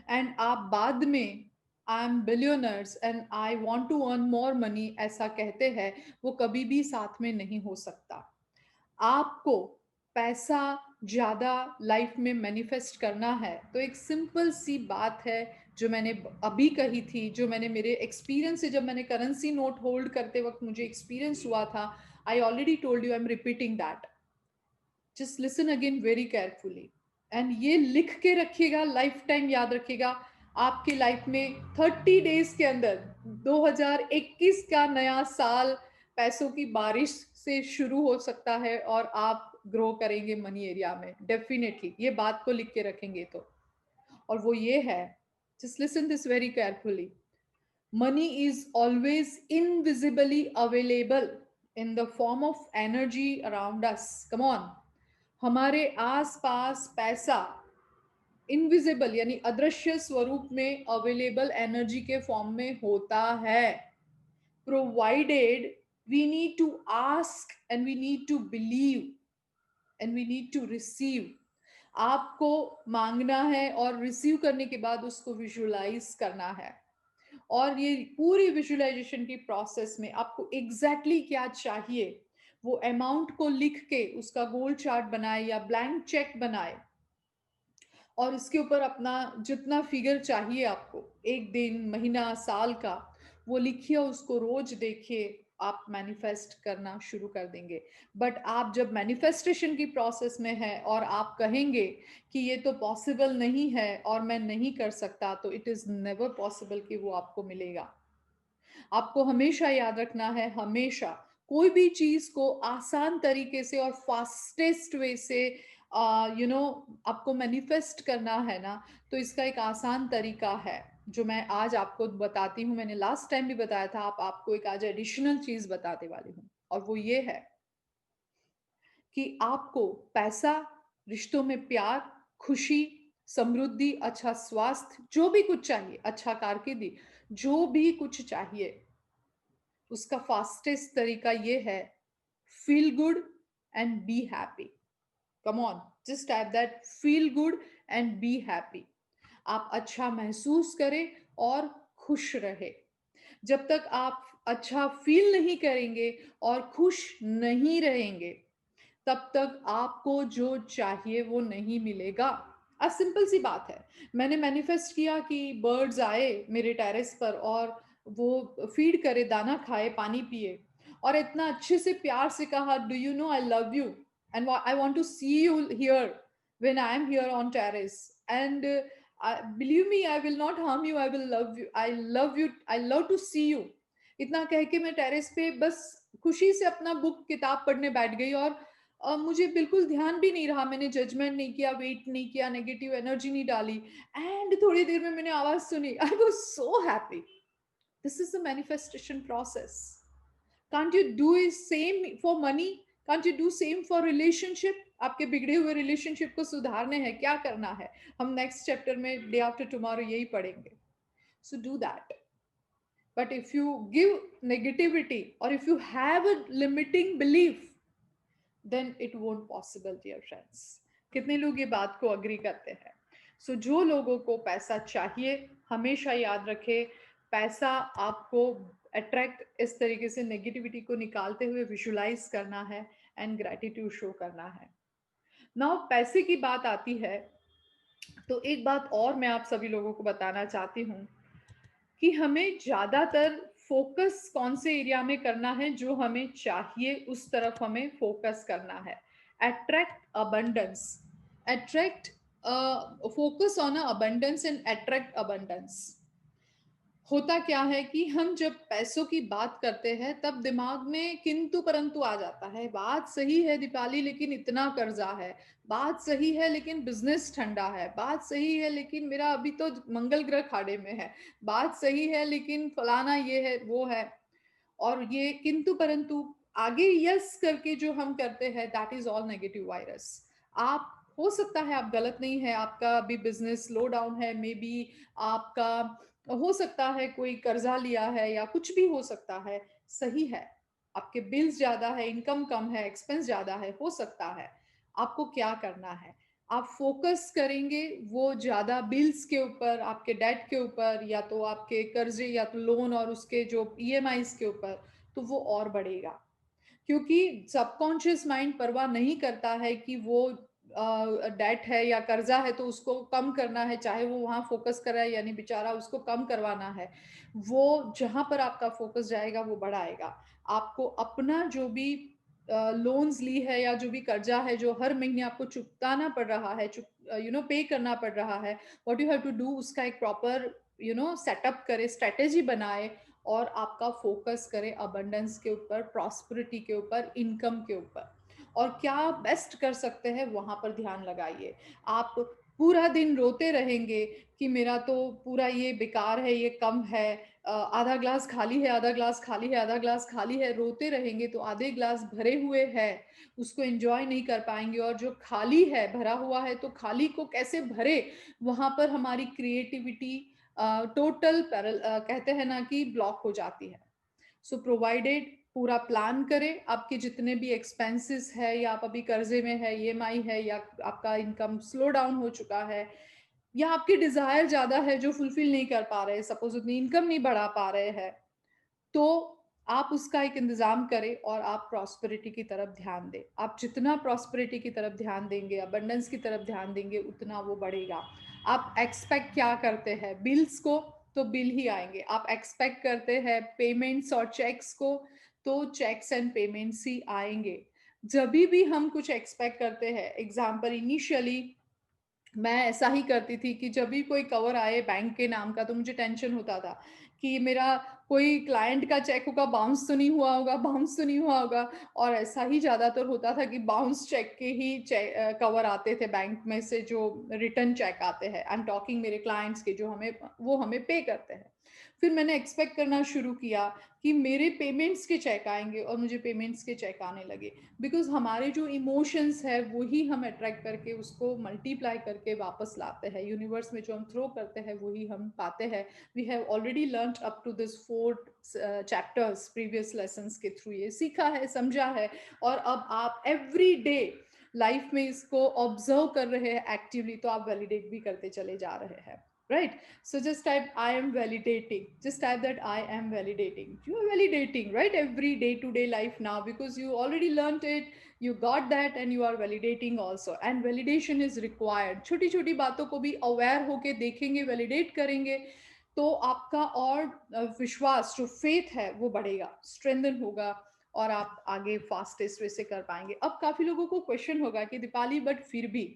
एंड आप बाद में I am billionaires and I want to earn more money ऐसा कहते हैं, वो कभी भी साथ में नहीं हो सकता. आपको पैसा ज्यादा लाइफ में मैनिफेस्ट करना है, तो एक सिंपल सी बात है, जो मैंने अभी कही थी, जो मैंने मेरे एक्सपीरियंस से, जब मैंने करेंसी नोट होल्ड करते वक्त मुझे एक्सपीरियंस हुआ था, आई already told you, I am repeating that. Just listen again very carefully, and ये लिख के रखिएगा, लाइफ टाइम याद रखिएगा। आपके लाइफ में 30 डेज के अंदर 2021 का नया साल पैसों की बारिश से शुरू हो सकता है, और आप ग्रो करेंगे मनी एरिया में डेफिनेटली, ये बात को लिख के रखेंगे तो। और वो ये है, just listen this very carefully, money is always invisibly available in the form of energy around us. Come on, हमारे आस पास पैसा इनविजिबल यानी अदृश्य स्वरूप में अवेलेबल एनर्जी के फॉर्म में होता है, provided we need to ask and we need to believe and we need to receive. आपको मांगना है और रिसीव करने के बाद उसको विजुअलाइज करना है। और ये पूरी विजुअलाइजेशन की प्रोसेस में आपको एग्जैक्टली क्या चाहिए, वो अमाउंट को लिख के उसका गोल चार्ट बनाए या ब्लैंक चेक बनाए, और इसके ऊपर अपना जितना फिगर चाहिए आपको, एक दिन, महीना, साल का, वो लिखिए, उसको रोज देखिए, आप मैनिफेस्ट करना शुरू कर देंगे। बट आप जब मैनिफेस्टेशन की प्रोसेस में है और आप कहेंगे कि ये तो पॉसिबल नहीं है और मैं नहीं कर सकता, तो इट इज नेवर पॉसिबल कि वो आपको मिलेगा। आपको हमेशा याद रखना है, हमेशा कोई भी चीज को आसान तरीके से और फास्टेस्ट वे से आपको मैनिफेस्ट करना है ना, तो इसका एक आसान तरीका है जो मैं आज आपको बताती हूँ। मैंने लास्ट टाइम भी बताया था, आपको एक आज एडिशनल चीज बताने वाली हूँ, और वो ये है कि आपको पैसा, रिश्तों में प्यार, खुशी, समृद्धि, अच्छा स्वास्थ्य, जो भी कुछ चाहिए, अच्छा कारकिर्दी, जो भी कुछ चाहिए, उसका फास्टेस्ट तरीका ये है, feel good and be happy. Come on, just type that, feel good and be happy. आप अच्छा महसूस करें और खुश रहे। जब तक आप अच्छा फील नहीं करेंगे और खुश नहीं रहेंगे, तब तक आपको जो चाहिए वो नहीं मिलेगा। आज सिंपल सी बात है, मैंने मैनिफेस्ट किया कि बर्ड्स आए मेरे टेरेस पर और वो फीड करे, दाना खाए, पानी पिए, और इतना अच्छे से प्यार से कहा, do you know I love you and I want to see you here when I am here on terrace, and believe me, I will not harm you, I will love you, I love you, I love to see you. इतना कह के मैं टेरेस पे बस खुशी से अपना बुक किताब पढ़ने बैठ गई, और मुझे बिल्कुल ध्यान भी नहीं रहा, मैंने जजमेंट नहीं किया, वेट नहीं किया, नेगेटिव एनर्जी नहीं डाली, एंड थोड़ी देर में मैंने आवाज सुनी, I was so happy. This is the manifestation process. Can't you do it same for money? Can't you do same for relationship? आपके बिगड़े हुए रिलेशनशिप को सुधारने हैं, क्या करना है, हम नेक्स्ट चैप्टर में डे आफ्टर टुमारो यही पढ़ेंगे। So do that. But if you give negativity or if you have a limiting belief, then it won't possible, dear friends. कितने लोग ये बात को अग्री करते हैं? सो जो लोगों को पैसा चाहिए, हमेशा याद रखे, पैसा आपको अट्रैक्ट इस तरीके से नेगेटिविटी को निकालते हुए विजुलाइज करना है एंड ग्रेटिट्यूड शो करना है। नाउ पैसे की बात आती है, तो एक बात और मैं आप सभी लोगों को बताना चाहती हूँ कि हमें ज्यादातर फोकस कौन से एरिया में करना है, जो हमें चाहिए उस तरफ हमें फोकस करना है। Attract abundance, attract, focus on abundance and attract abundance. होता क्या है कि हम जब पैसों की बात करते हैं तब दिमाग में किंतु परंतु आ जाता है। बात सही है दीपाली, लेकिन इतना कर्जा है, बात सही है लेकिन बिजनेस ठंडा है, बात सही है लेकिन मेरा अभी तो मंगल ग्रह खाड़े में है, बात सही है लेकिन फलाना ये है वो है। और ये किंतु परंतु आगे यस करके जो हम करते हैं, that is all negative virus. आप, हो सकता है आप गलत नहीं है, आपका अभी बिजनेस स्लो डाउन है, मे बी आपका हो सकता है कोई कर्जा लिया है या कुछ भी हो सकता है, सही है, आपके बिल्स ज्यादा है, इनकम कम है, एक्सपेंस ज्यादा है, हो सकता है। आपको क्या करना है, आप फोकस करेंगे वो ज्यादा बिल्स के ऊपर, आपके डेट के ऊपर, या तो आपके कर्जे या तो लोन और उसके जो ईएमआईज के ऊपर, तो वो और बढ़ेगा। क्योंकि सबकॉन्शियस माइंड परवाह नहीं करता है कि वो डेट है या कर्जा है तो उसको कम करना है, चाहे वो वहाँ फ़ोकस कर रहा है यानी बेचारा उसको कम करवाना है। वो जहाँ पर आपका फ़ोकस जाएगा वो बढ़ाएगा। आपको अपना जो भी लोन्स ली है या जो भी कर्जा है जो हर महीने आपको चुकाना पड़ रहा है, पे करना पड़ रहा है, what you have to do उसका एक प्रॉपर सेटअप करे, स्ट्रैटेजी बनाए और आपका फ़ोकस करे अबंडेंस के ऊपर, प्रॉस्पेरिटी के ऊपर, इनकम के ऊपर। और क्या बेस्ट कर सकते हैं वहाँ पर ध्यान लगाइए। आप पूरा दिन रोते रहेंगे कि मेरा तो पूरा ये बेकार है, ये कम है, आधा ग्लास खाली है, आधा ग्लास खाली है, आधा ग्लास खाली है, रोते रहेंगे तो आधे ग्लास भरे हुए हैं, उसको एन्जॉय नहीं कर पाएँगे और जो खाली है, भरा हुआ है तो खाली को कैसे भरे, वहाँ पर हमारी क्रिएटिविटी कहते हैं ना कि ब्लॉक हो जाती है। सो प्रोवाइडेड पूरा प्लान करें, आपके जितने भी एक्सपेंसेस है या आप अभी कर्जे में है, ईएमआई है या आपका इनकम स्लो डाउन हो चुका है या आपकी डिजायर ज्यादा है जो फुलफिल नहीं कर पा रहे, सपोज उतनी इनकम नहीं बढ़ा पा रहे हैं, तो आप उसका एक इंतजाम करें और आप प्रॉस्पेरिटी की तरफ ध्यान दें। आप जितना प्रॉस्पेरिटी की तरफ ध्यान देंगे, अबंडेंस की तरफ ध्यान देंगे, उतना वो बढ़ेगा। आप एक्सपेक्ट क्या करते हैं बिल्स को, तो बिल ही आएंगे। आप एक्सपेक्ट करते हैं पेमेंट्स और चेक्स को, तो चेक्स एंड पेमेंट्स ही आएंगे। जब भी हम कुछ एक्सपेक्ट करते हैं, एग्जाम्पल इनिशियली मैं ऐसा ही करती थी कि जब भी कोई कवर आए बैंक के नाम का तो मुझे टेंशन होता था कि मेरा कोई क्लाइंट का चेक होगा, बाउंस तो नहीं हुआ होगा, बाउंस तो नहीं हुआ होगा। और ऐसा ही ज़्यादातर होता था कि बाउंस चेक के ही कवर आते थे बैंक में से, जो रिटर्न चेक आते हैं। आई एम टॉकिंग मेरे क्लाइंट्स के, जो हमें पे करते हैं। फिर मैंने एक्सपेक्ट करना शुरू किया कि मेरे पेमेंट्स के चेक आएंगे और मुझे पेमेंट्स के चेक आने लगे। बिकॉज हमारे जो इमोशंस है वही हम अट्रैक्ट करके उसको मल्टीप्लाई करके वापस लाते हैं। यूनिवर्स में जो हम थ्रो करते हैं वही हम पाते हैं। We have already learn up to this 4 chapters previous lessons के थ्रू, ये सीखा है, समझा है। और अब आप एवरी डे लाइफ में इसको ऑब्जर्व कर रहे हैं एक्टिवली, तो आप वैलिडेट भी करते चले जा रहे हैं, right? So just type I am validating, just type that I am validating. You are validating, right? Every day to day life now, because you already learned it, you got that, and you are validating also. And validation is required. छोटी छोटी बातों को भी aware होके देखेंगे, validate करेंगे, तो आपका और विश्वास, जो फेथ है वो बढ़ेगा, स्ट्रेंथन होगा और आप आगे फास्टेस्ट वे से कर पाएंगे। अब काफी लोगों को क्वेश्चन होगा कि दीपाली, बट फिर भी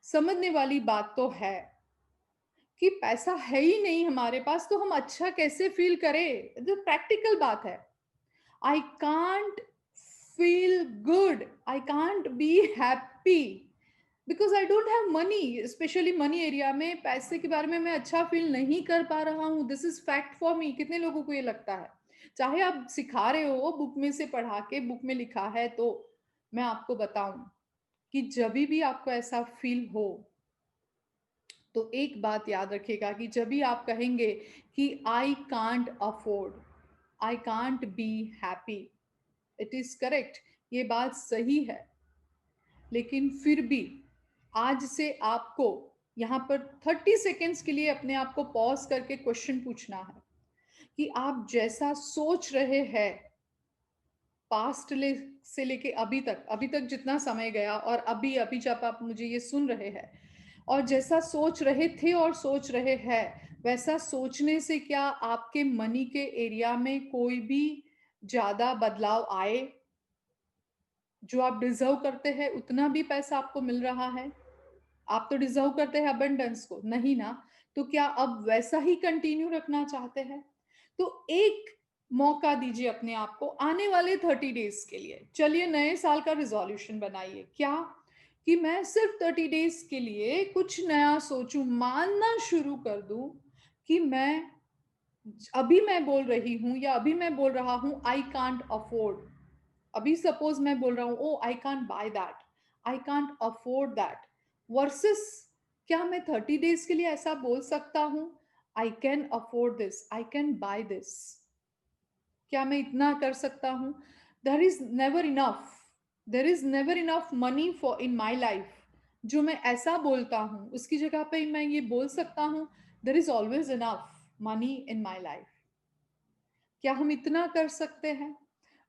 समझने वाली बात तो है कि पैसा है ही नहीं हमारे पास, तो हम अच्छा कैसे फील करें? जो प्रैक्टिकल बात है, I can't feel good, I can't be happy because I don't have money. Specially money area में पैसे के बारे में मैं अच्छा फील नहीं कर पा रहा हूँ। This is fact for me. कितने लोगों को ये लगता है? चाहे आप सिखा रहे हो बुक में से पढ़ा के, बुक में लिखा है, तो मैं आपको बताऊं कि जब भी आपको ऐसा फील हो, तो एक बात याद रखिएगा कि जब भी आप कहेंगे कि आई can't afford, I can't be happy, it is correct, ये बात सही है। लेकिन फिर भी आज से आपको यहाँ पर 30 सेकेंड्स के लिए अपने आप को पॉज करके क्वेश्चन पूछना है कि आप जैसा सोच रहे हैं से लेके अभी तक जितना समय गया, और अभी अभी जब आप मुझे ये सुन रहे हैं, और जैसा सोच रहे थे और सोच रहे हैं, वैसा सोचने से क्या आपके मनी के एरिया में कोई भी ज्यादा बदलाव आए? जो आप डिजर्व करते हैं उतना भी पैसा आपको मिल रहा है? आप तो डिजर्व करते हैं अबंडेंस को, नहीं ना? तो क्या अब वैसा ही कंटिन्यू रखना चाहते हैं? तो एक मौका दीजिए अपने आप को आने वाले 30 डेज के लिए। चलिए नए साल का रिजोल्यूशन बनाइए, क्या कि मैं सिर्फ 30 डेज के लिए कुछ नया सोचूं, मानना शुरू कर दूं कि अभी मैं बोल रही हूं या अभी मैं बोल रहा हूं आई कांट अफोर्ड। अभी सपोज मैं बोल रहा हूं oh I can't buy that, I can't afford that, versus क्या मैं 30 डेज के लिए ऐसा बोल सकता हूं I can afford this, I can by this? क्या मैं इतना कर सकता हूं? There is never enough, there is never enough money for in my life. जो मैं ऐसा बोलता हूं उसकी जगह पे मैं ये बोल सकता हूं there is always enough money in my life. क्या हम इतना कर सकते हैं?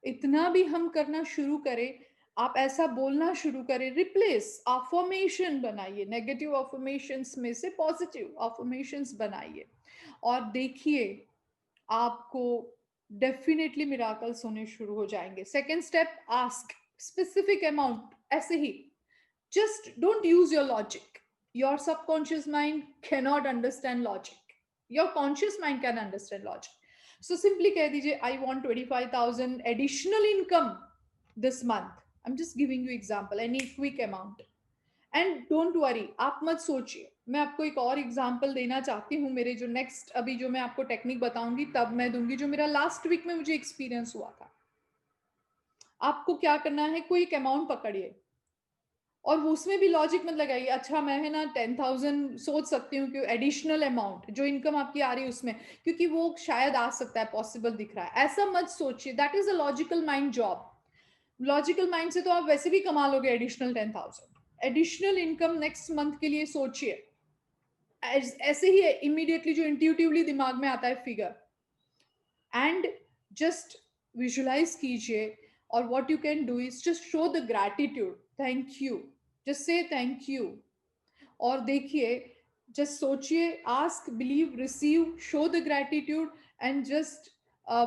इतना भी हम करना शुरू करें, आप ऐसा बोलना शुरू करें, रिप्लेस अफर्मेशन बनाइए, नेगेटिव अफर्मेशंस में से पॉजिटिव अफर्मेशंस बनाइए और देखिए आपको डेफिनेटली मिराकल्स होने शुरू हो जाएंगे। Second step, ask specific amount, ऐसे ही just don't use your logic. Your subconscious mind cannot understand logic. Your conscious mind can understand logic. So simply कह दीजिए I want 25,000 additional income this month. I'm just giving you example, any quick amount. And don't worry, आप मत सोचिए। मैं आपको एक और एग्जांपल देना चाहती हूँ, मेरे जो नेक्स्ट अभी जो मैं आपको टेक्निक बताऊंगी तब मैं दूंगी, जो मेरा लास्ट वीक में मुझे एक्सपीरियंस हुआ था। आपको क्या करना है, कोई एक अमाउंट पकड़िए और उसमें भी लॉजिक मत लगाइए, अच्छा मैं है ना 10,000 सोच सकती हूँ कि एडिशनल अमाउंट जो इनकम आपकी आ रही है उसमें, क्योंकि वो शायद आ सकता है, पॉसिबल दिख रहा है, ऐसा मत सोचिए। That is a logical mind job. Logical mind से तो आप वैसे भी कमा लोगे additional 10,000। Additional income next month के लिए सोचिए, ऐसे ही इमीडिएटली जो इंट्यूटिवली दिमाग में आता है फिगर, एंड जस्ट विजुलाइज कीजिए। और what you can do is just show the gratitude, thank you, just say thank you. और देखिए, जस्ट सोचिए, ask, believe, receive, show the gratitude and just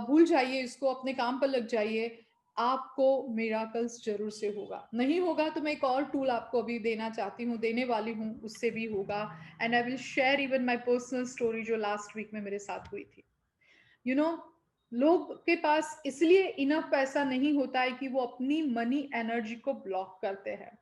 भूल जाइए इसको, अपने काम पर लग जाइए। आपको मिराकल्स जरूर से होगा। नहीं होगा तो मैं एक और टूल आपको अभी देना चाहती हूँ, देने वाली हूँ, उससे भी होगा। And I will share even my personal story जो लास्ट वीक में मेरे साथ हुई थी। यू नो, लोग के पास इसलिए इनफ पैसा नहीं होता है कि वो अपनी मनी एनर्जी को ब्लॉक करते हैं।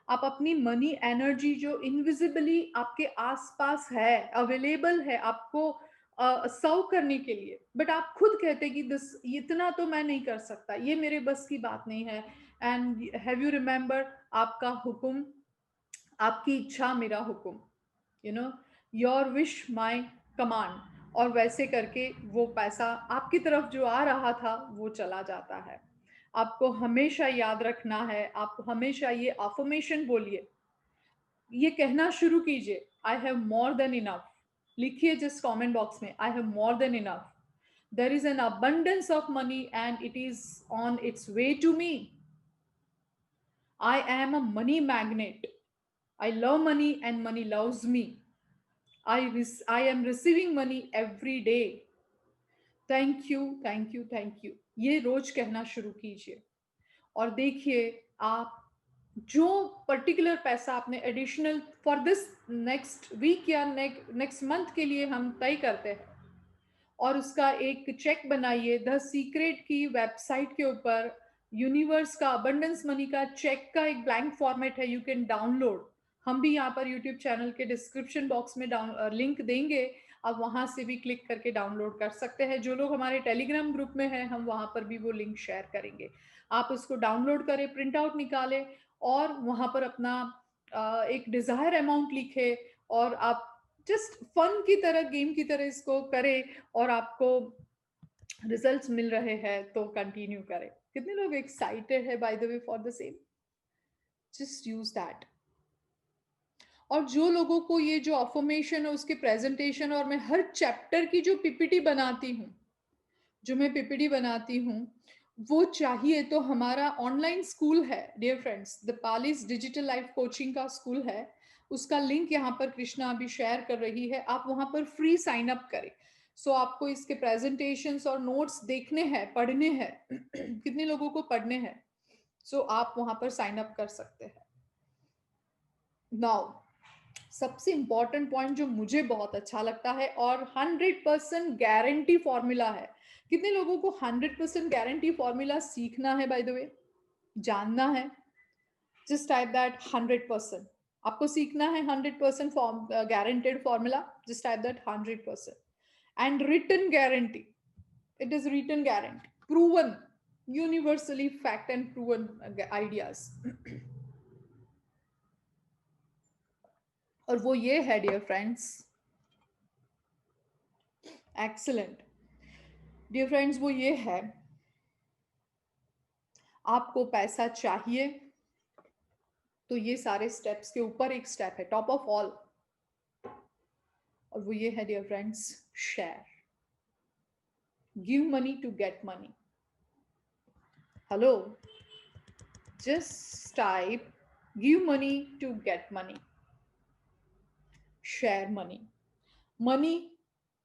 आप अपनी मनी एनर्जी जो इनविजिबली आपके आसपास है, अवेलेबल है आपको सर्व करने के लिए, बट आप खुद कहते कि दिस, इतना तो मैं नहीं कर सकता, ये मेरे बस की बात नहीं है। एंड हैव यू रिमेंबर, आपका हुक्म, आपकी इच्छा मेरा हुक्म, you know, your wish my command. और वैसे करके वो पैसा आपकी तरफ जो आ रहा था वो चला जाता है। आपको हमेशा याद रखना है, आप हमेशा ये अफर्मेशन बोलिए, ये कहना शुरू कीजिए, I have more than enough. लिखिए जिस कमेंट बॉक्स में, I have more than enough, there is an abundance of money and it is on its way to me. I am a money magnet. I love money and money loves me. I am receiving money every day. Thank you, thank you, thank you, ये रोज कहना शुरू कीजिए। और देखिए, आप जो पर्टिकुलर पैसा आपने additional for this next week या नेक्स्ट मंथ के लिए हम तय करते हैं, और उसका एक चेक बनाइए। द सीक्रेट की वेबसाइट के ऊपर यूनिवर्स का अबंडेंस मनी का चेक का एक ब्लैंक फॉर्मेट है, यू कैन डाउनलोड। हम भी यहाँ पर यूट्यूब चैनल के डिस्क्रिप्शन बॉक्स में लिंक देंगे, आप वहां से भी क्लिक करके डाउनलोड कर सकते हैं। जो लोग हमारे टेलीग्राम ग्रुप में हैं, हम वहां पर भी वो लिंक शेयर करेंगे। आप उसको डाउनलोड करें, प्रिंट आउट निकालें और वहां पर अपना एक डिजायर अमाउंट लिखे, और आप जस्ट फन की तरह, गेम की तरह इसको करें, और आपको रिजल्ट्स मिल रहे हैं तो कंटिन्यू करें। कितने लोग एक्साइटेड है by the way for the same? Just use that. और जो लोगों को ये जो अफर्मेशन है उसके प्रेजेंटेशन, और मैं हर चैप्टर की जो पीपीटी बनाती हूँ, जो मैं पीपीटी बनाती हूँ, वो चाहिए तो हमारा ऑनलाइन स्कूल है डियर फ्रेंड्स, द पालिस डिजिटल लाइफ कोचिंग का स्कूल है। उसका लिंक यहाँ पर कृष्णा अभी शेयर कर रही है, आप वहां पर फ्री साइन अप करें। सो आपको इसके प्रेजेंटेशंस और नोट्स देखने हैं, पढ़ने हैं कितने लोगों को पढ़ने हैं, सो आप वहां पर साइन अप कर सकते हैं। नाउ, सबसे इंपॉर्टेंट पॉइंट जो मुझे बहुत अच्छा लगता है, और 100% गारंटी फॉर्मूला है। कितने लोगों को 100% गारंटी फॉर्मूला सीखना है, बाय द वे, जानना है? Just type that 100%। आपको सीखना है 100% guaranteed formula, just type that 100%। And written guarantee, it is written guarantee, proven, universally fact and proven ideas। और वो ये है dear friends, excellent dear friends, वो ये है, आपको पैसा चाहिए तो ये सारे स्टेप्स के ऊपर एक स्टेप है, टॉप ऑफ ऑल, और वो ये है dear friends, share. Give money to get money. Hello, just type give money to get money. Share money. Money,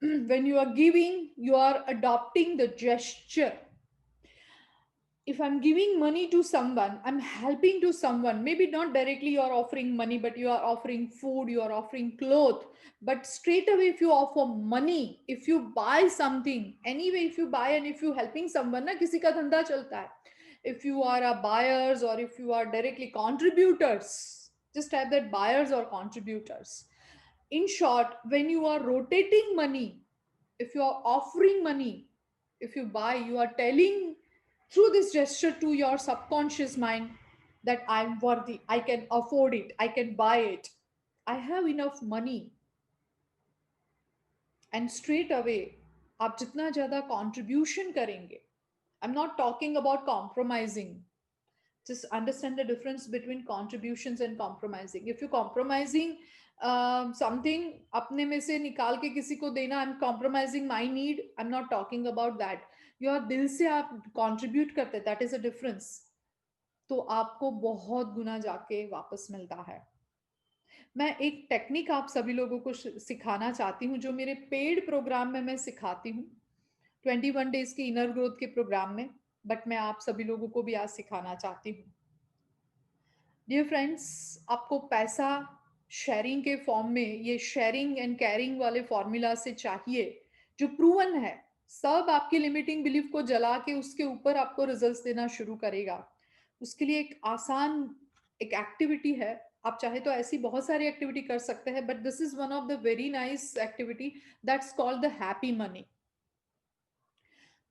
when you are giving, you are adopting the gesture. If I'm giving money to someone, I'm helping to someone. Maybe not directly you're offering money, but you are offering food, you are offering clothes. But straight away, if you offer money, if you buy something, anyway, if you buy and if you helping someone, na किसी का धंधा चलता है. If you are a buyers or if you are directly contributors, just type that buyers or contributors. In short, when you are rotating money, if you are offering money, if you buy, you are telling through this gesture to your subconscious mind that I'm worthy, I can afford it, I can buy it, I have enough money. And straight away, आप जितना ज़्यादा contribution करेंगे, I'm not talking about compromising. Just understand the difference between contributions and compromising. If you're compromising something अपने में से निकाल के किसी को देना, I'm compromising my need, I'm not talking about that. your दिल से आप contribute करते, that is a difference. तो आपको बहुत गुना जाके वापस मिलता है. मैं एक टेक्निक आप सभी लोगों को सिखाना चाहती हूँ जो मेरे पेड प्रोग्राम में मैं सिखाती हूँ 21 डेज के इनर ग्रोथ के प्रोग्राम में, बट मैं आप सभी लोगों को भी आज सिखाना चाहती हूँ. डियर फ्रेंड्स, आपको पैसा शेयरिंग के फॉर्म में, ये शेयरिंग एंड कैरिंग वाले फॉर्मूला से चाहिए जो प्रूवन है. सब आपकी लिमिटिंग बिलीफ को जला के उसके ऊपर आपको रिजल्ट्स देना शुरू करेगा. उसके लिए एक आसान एक एक्टिविटी है. आप चाहे तो ऐसी बहुत सारी एक्टिविटी कर सकते हैं, but this is one of the very nice activity that's called the happy money.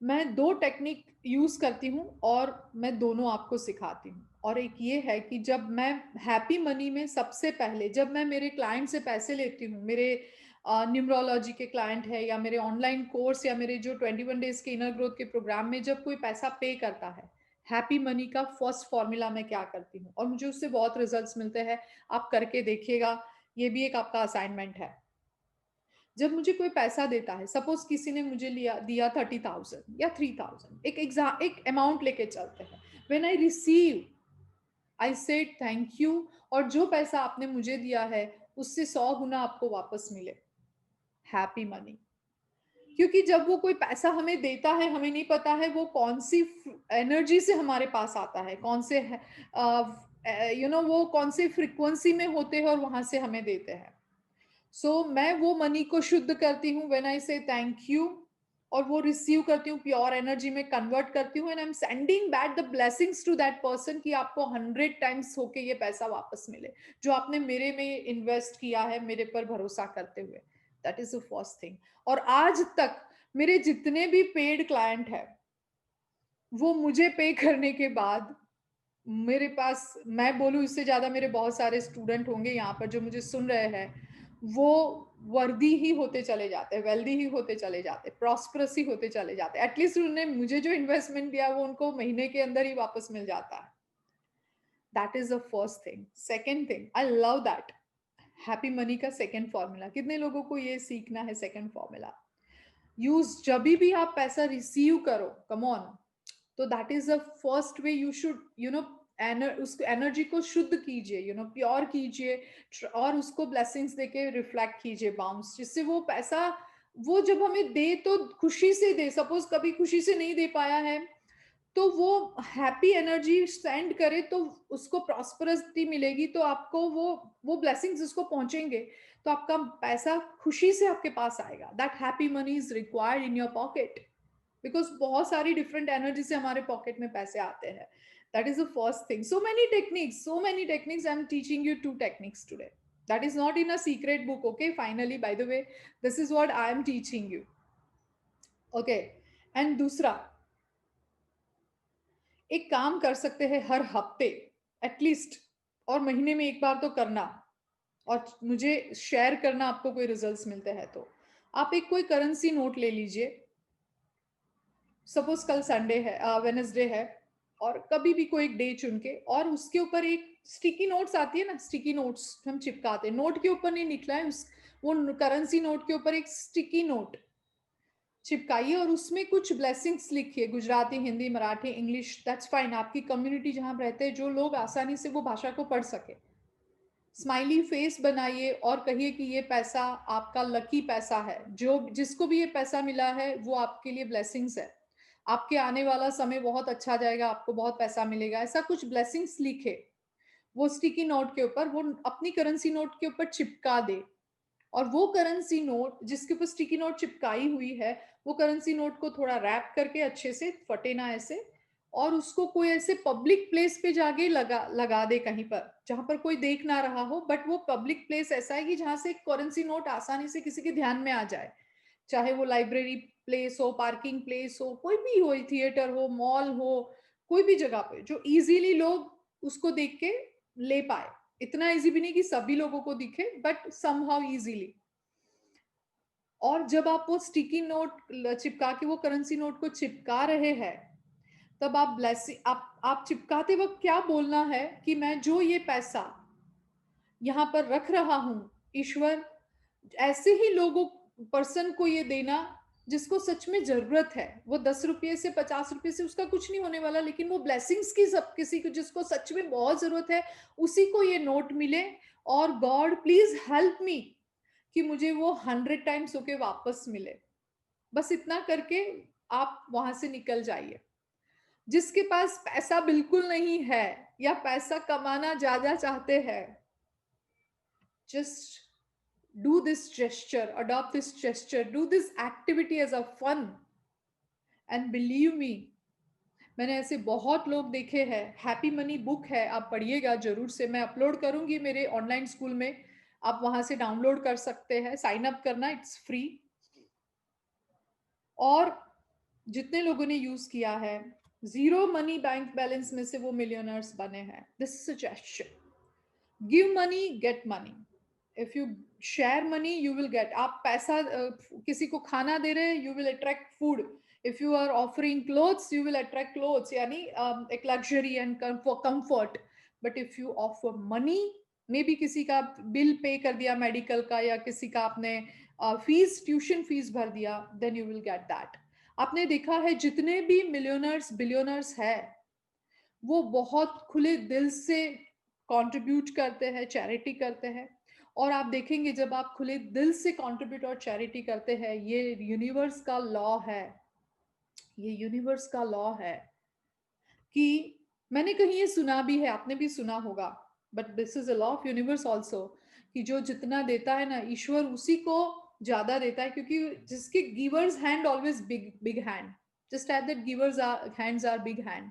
मैं 2 टेक्निक यूज करती हूँ और मैं दोनों आपको सिखाती हूँ. और एक ये है कि जब मैं हैप्पी मनी में सबसे पहले जब मैं मेरे क्लाइंट से पैसे लेती हूँ, मेरे न्यूमरोलॉजी के क्लाइंट है या मेरे ऑनलाइन कोर्स या मेरे जो 21 डेज के इनर ग्रोथ के प्रोग्राम में जब कोई पैसा पे करता है, हैप्पी मनी का फर्स्ट फॉर्मूला मैं क्या करती हूँ और मुझे उससे बहुत रिजल्ट्स मिलते हैं. आप करके देखिएगा, ये भी एक आपका असाइनमेंट है. जब मुझे कोई पैसा देता है, सपोज किसी ने मुझे दिया 30,000 या 3,000, एक अमाउंट लेके चलते हैं. When I receive, I said thank you, और जो पैसा आपने मुझे दिया है उससे 100 गुना आपको वापस मिले. Happy money. क्योंकि जब वो कोई पैसा हमें देता है, हमें नहीं पता है वो कौन सी एनर्जी से हमारे पास आता है, कौन से वो कौन से फ्रीक्वेंसी में होते हैं और वहां से हमें देते हैं. सो मैं वो मनी को शुद्ध करती हूँ व्हेन आई से थैंक यू, और वो रिसीव करती हूँ, प्योर एनर्जी में कन्वर्ट करती हूँ, and I am sending back the blessings to that person कि आपको 100 टाइम्स होके ये पैसा वापस मिले जो आपने मेरे में इन्वेस्ट किया है, मेरे पर भरोसा करते हुए. That is the first thing. और आज तक मेरे जितने भी पेड क्लाइंट है, वो मुझे पे करने के बाद मेरे पास, मैं बोलूँ इससे ज्यादा मेरे बहुत सारे स्टूडेंट होंगे यहाँ पर जो मुझे सुन रहे हैं, वो वर्दी ही होते चले जाते हैं, वेल्दी ही होते चले जाते हैं, प्रॉस्परस ही होते चले जाते हैं. एटलीस्ट उन्होंने मुझे जो इन्वेस्टमेंट दिया वो उनको महीने के अंदर ही वापस मिल जाता है. That is the first thing. Second thing, I love that happy money का सेकेंड फॉर्मूला. कितने लोगों को ये सीखना है सेकेंड फॉर्मूला यूज जब भी आप पैसा रिसीव करो, कम ऑन, तो that is the first way you should उस एनर्जी को शुद्ध कीजिए, प्योर कीजिए, और उसको ब्लेसिंग्स देके रिफ्लेक्ट कीजिए, बाउंस, जिससे वो पैसा वो जब हमें दे तो खुशी से दे. सपोज कभी खुशी से नहीं दे पाया है तो वो हैप्पी एनर्जी सेंड करे तो उसको प्रॉस्परिटी मिलेगी, तो आपको वो ब्लेसिंग्स उसको पहुंचेंगे, तो आपका पैसा खुशी से आपके पास आएगा. That happy money is required in your pocket, because बहुत सारी डिफरेंट एनर्जी से हमारे पॉकेट में पैसे आते हैं. That is the first thing. So many techniques I am teaching you 2 techniques today. That is not in a secret book. Okay, finally, by the way, this is what I am teaching you. Okay, and दूसरा, एक काम कर सकते हैं हर हफ्ते एटलीस्ट, और महीने में एक बार तो करना, और मुझे शेयर करना आपको कोई रिजल्ट्स मिलते हैं तो. आप एक कोई करेंसी नोट ले लीजिए. सपोज कल संडे है, वेडनेसडे है, और कभी भी कोई एक डे चुन के, और उसके ऊपर एक स्टिकी नोट्स आती है ना, स्टिकी नोट्स हम चिपकाते हैं, नोट के ऊपर नहीं निकला है, वो करेंसी नोट के ऊपर एक स्टिकी नोट चिपकाइए और उसमें कुछ ब्लेसिंग्स लिखिए, Gujarati, Hindi, Marathi, English, that's fine. आपकी कम्युनिटी जहाँ रहते हैं, जो लोग आसानी से वो भाषा को पढ़ सके। स्माइली फेस बनाइए और कहिए कि ये पैसा आपका लकी पैसा है, जो जिसको भी ये पैसा मिला है वो आपके लिए ब्लेसिंग्स है, आपके आने वाला समय बहुत अच्छा जाएगा, आपको बहुत पैसा मिलेगा, ऐसा कुछ ब्लेसिंग्स लिखे। वो स्टिकी नोट के ऊपर, वो अपनी करेंसी नोट के ऊपर चिपका दे। और वो करेंसी नोट जिसके ऊपर स्टिकी नोट चिपकाई हुई है, वो करेंसी नोट को थोड़ा रैप करके अच्छे से, फटे ना ऐसे, और उसको कोई ऐसे पब्लिक प्लेस पे जाके लगा लगा दे कहीं पर, जहां पर कोई देख ना रहा हो, बट वो पब्लिक प्लेस ऐसा है कि जहां से करेंसी नोट आसानी से किसी के ध्यान में आ जाए। चाहे वो लाइब्रेरी प्लेस हो, पार्किंग प्लेस हो, कोई भी हो, थिएटर हो, मॉल हो, कोई भी जगह पे जो इजीली लोग उसको देख के ले पाए। इतना इजी भी नहीं कि सभी लोगों को दिखे, बट समहाउ इजीली। और जब आप वो स्टिकी नोट चिपका के वो करेंसी नोट को चिपका रहे हैं, तब आप ब्लेसिंग, आप चिपकाते वक्त क्या बोलना है कि मैं जो ये पैसा यहाँ पर रख रहा हूं, ईश्वर ऐसे ही लोगों, पर्सन को ये देना जिसको सच में जरूरत है। वो 10 रुपये से, 50 रुपये से उसका कुछ नहीं होने वाला, लेकिन वो ब्लेसिंग्स की सब किसी को जिसको सच में बहुत जरूरत है, उसी को ये नोट मिले। और गॉड प्लीज हेल्प मी कि मुझे वो 100 टाइम्स होके वापस मिले। बस इतना करके आप वहां से निकल जाइए। जिसके पास पैसा बिल्कुल नहीं है या पैसा कमाना ज्यादा चाहते हैं, just do this gesture, adopt this gesture, do this activity as a fun, and believe me, मैंने ऐसे बहुत लोग देखे हैं। हैप्पी मनी बुक है, आप पढ़िएगा जरूर से, मैं अपलोड करूंगी मेरे ऑनलाइन स्कूल में, आप वहां से डाउनलोड कर सकते हैं, साइन अप करना, इट्स फ्री। और जितने लोगों ने यूज किया है, जीरो मनी बैंक बैलेंस में से वो मिलियनर्स बने हैं। This suggestion, give money get money, if you share money you will get. आप पैसा किसी को खाना दे रहे हैं, you will attract food. If you are offering clothes you will attract clothes, यानी एक luxury and comfort. But if you offer money, maybe किसी का बिल पे कर दिया मेडिकल का, या किसी का आपने फीस, ट्यूशन फीस भर दिया, then you will get that. आपने देखा है जितने भी मिलियनर्स बिलियनर्स है, वो बहुत खुले दिल से कंट्रीब्यूट करते हैं, चैरिटी करते हैं। और आप देखेंगे जब आप खुले दिल से कंट्रीब्यूट और चैरिटी करते हैं, ये यूनिवर्स का लॉ है, ये यूनिवर्स का लॉ है कि, मैंने कहीं ये सुना भी है, आपने भी सुना होगा, but this is a law of universe also, कि जो जितना देता है ना ईश्वर, उसी को ज्यादा देता है, क्योंकि जिसके givers hand always big big hand, just at that givers hands are big hand.